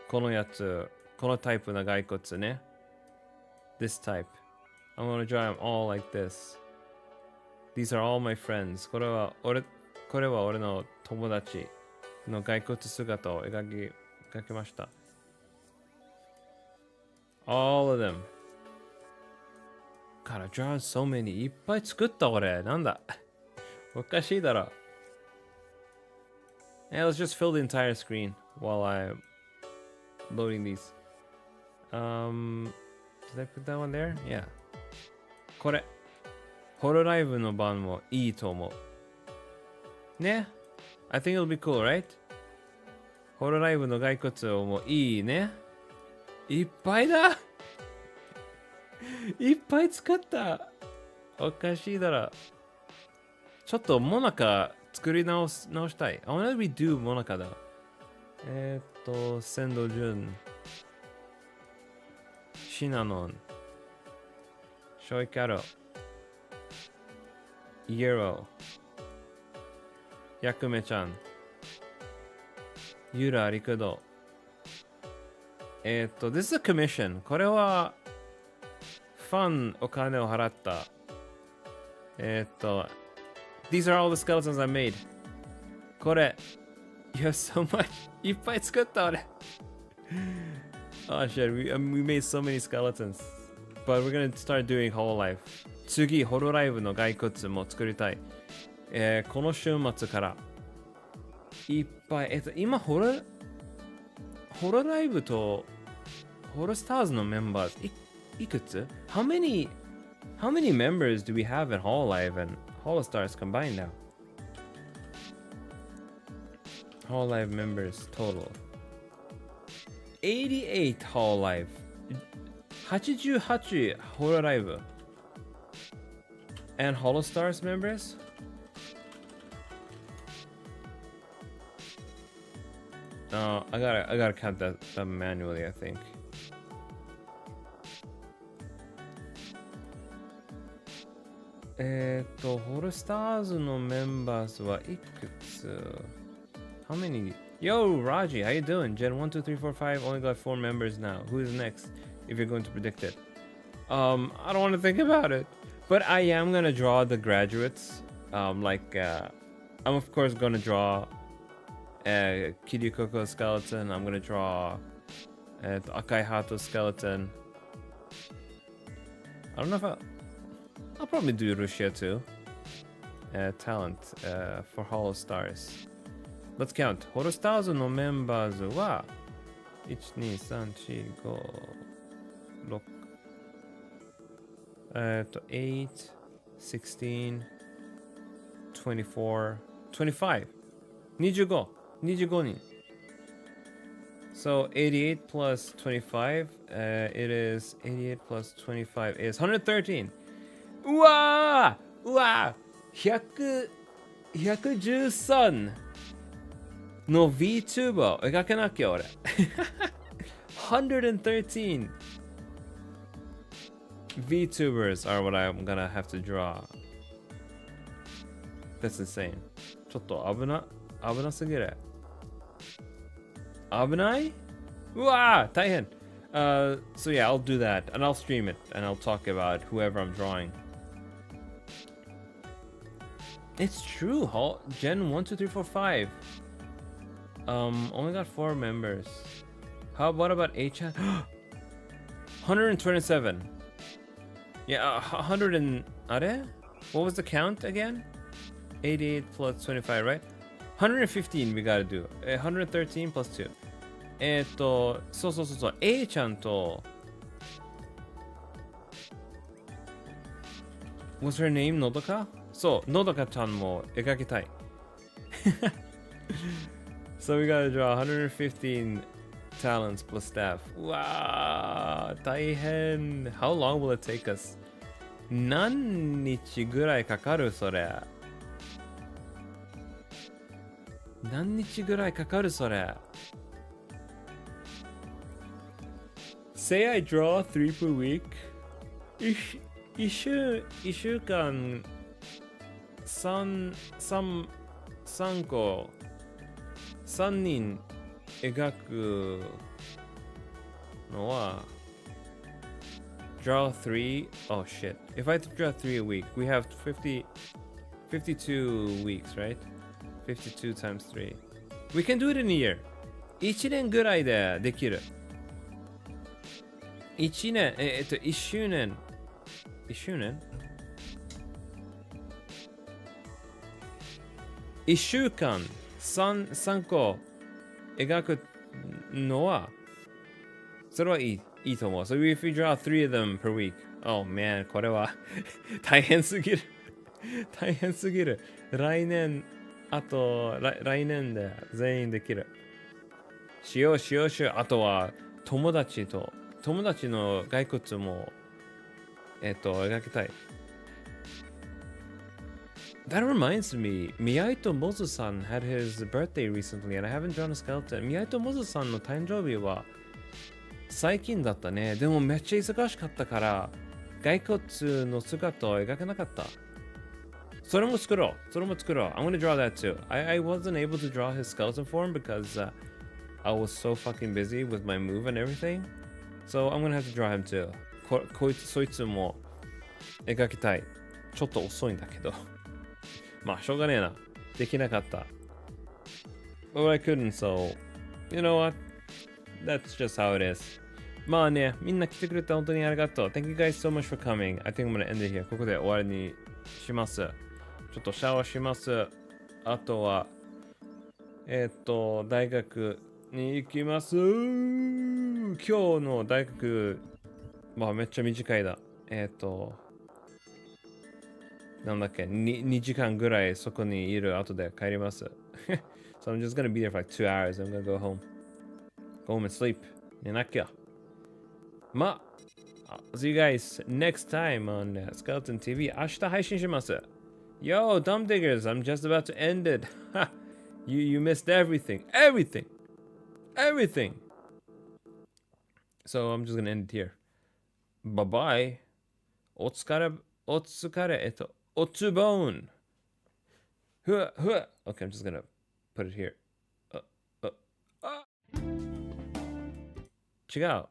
このやつ、このタイプの骸骨ね。This type. I'm gonna draw them all like this. These are all my friends. これは俺の友達の骸骨姿を描きました。All of them. God, I drawn so many. いっぱい作った俺。なんだおかしいだろ。Yeah, let's just fill the entire screen while I'm loading these. Did I put that one there? Yeah. これ。ホロライブの版もいいと思う。ね I think it'll be cool, right? ホロライブの骸骨をもいいね。いっぱいだいっぱい使った。おかしいだろ。ちょっとモナカ作り直したい。I wanna redo モナカだ。センドジュン。シナノン。ショイカロ。イエロー。ヤクメちゃん。ユラ・リクド。This is a commission. これは、ファンお金を払った。These are all the skeletons I made. これ、You have so much. いっぱい作った俺。Oh shit, we made so many skeletons. But we're gonna start doing whole life. 次、ホロライブの骸骨も作りたい。この週末からいっぱい。今ホロライブとホロスターズのメンバーいくつ how many members do we have in Hololive and Holostars combined now? Hololive members total 88 Hololive 88 Hololive and Holostars members? I gotta count that manually, I think. Holostars no members はいくつ How many? Yo, Raji, how you doing? Gen 1, 2, 3, 4, 5 only got 4 members now. Who is next? If you're going to predict it. I don't want to think about it. But I am gonna draw the graduates. I'm of course gonna draw Kiryu skeleton. I'm gonna draw Akai Hato skeleton. I don't know if I'll probably do Rushia too. Talent for Hollow Stars. Let's count. Hollow Stars no members wa 1, 2, 3, 4, 5, 6 8, 16, 24, 25 25人 So 88 plus 25 it is 88 plus 25 is 113うわ113の Vtuber を描けなきゃ俺113 Vtubers are what I'm gonna have to draw. That's insane. ちょっと危なすぎる。危ない？うわー大変。So yeah, I'll do that and I'll stream it and I'll talk about whoever I'm drawing. It's true. Gen 1, 2, 3, 4, 5. Only got 4 members. What about H-chan? 127. Yeah, 100 and... What was the count again? 88 plus 25, right? 115 we gotta do. 113 plus 2. そう。A ちゃんと... Was her name Nodoka? そう、Nodoka ちゃんも描きたい。So we gotta draw 115 talents plus staff. Wow, 大変. How long will it take us? 何日ぐらいかかるそれ。Say I draw 3 per week. 一週間3個3人描くのは draw 3 oh shit if I draw 3 a week we have 52 weeks right 52 times 3 we can do it in a year 1年ぐらいでできる1年1周年1周年1週間3個描くのはそれはいいと思う。So if we draw 3 of them per week, oh man, これは大変すぎる。大変すぎる。来年で全員できる。しよう。あとは友達の骸骨も描きたい。That reminds me, Miyaito Mozu-san had his birthday recently and I haven't drawn a skeleton. Miyaito Mozu-san の誕生日は最近だったね。でもめっちゃ忙しかったから骸骨の姿を描けなかった。それも作ろう。I'm gonna draw that too. I wasn't able to draw his skeleton form because I was so fucking busy with my move and everything. So I'm gonna have to draw him too. そいつも描きたい。ちょっと遅いんだけど。まあしょうがねえな。できなかった。But I couldn't, so you know what? That's just how it is. まあね、みんな来てくれて本当にありがとう。Thank you guys so much for coming. I think I'm gonna end it here. ここで終わりにします。ちょっとシャワーします。あとは、大学に行きます。今日の大学、まあめっちゃ短いだ。なんだっけ、2時間ぐらいそこにいる後で帰ります。So I'm just gonna be there for like 2 hours. I'm gonna go home. Go home and sleep. 寝なきゃ。まあ、see you guys next time on Skeleton TV. 明日配信します。Yo, Dumb Diggers, I'm just about to end it. you missed everything. Everything. So I'm just gonna end it here. Bye-bye. お疲れ、おつぼん。Okay, I'm just gonna put it here. 違う。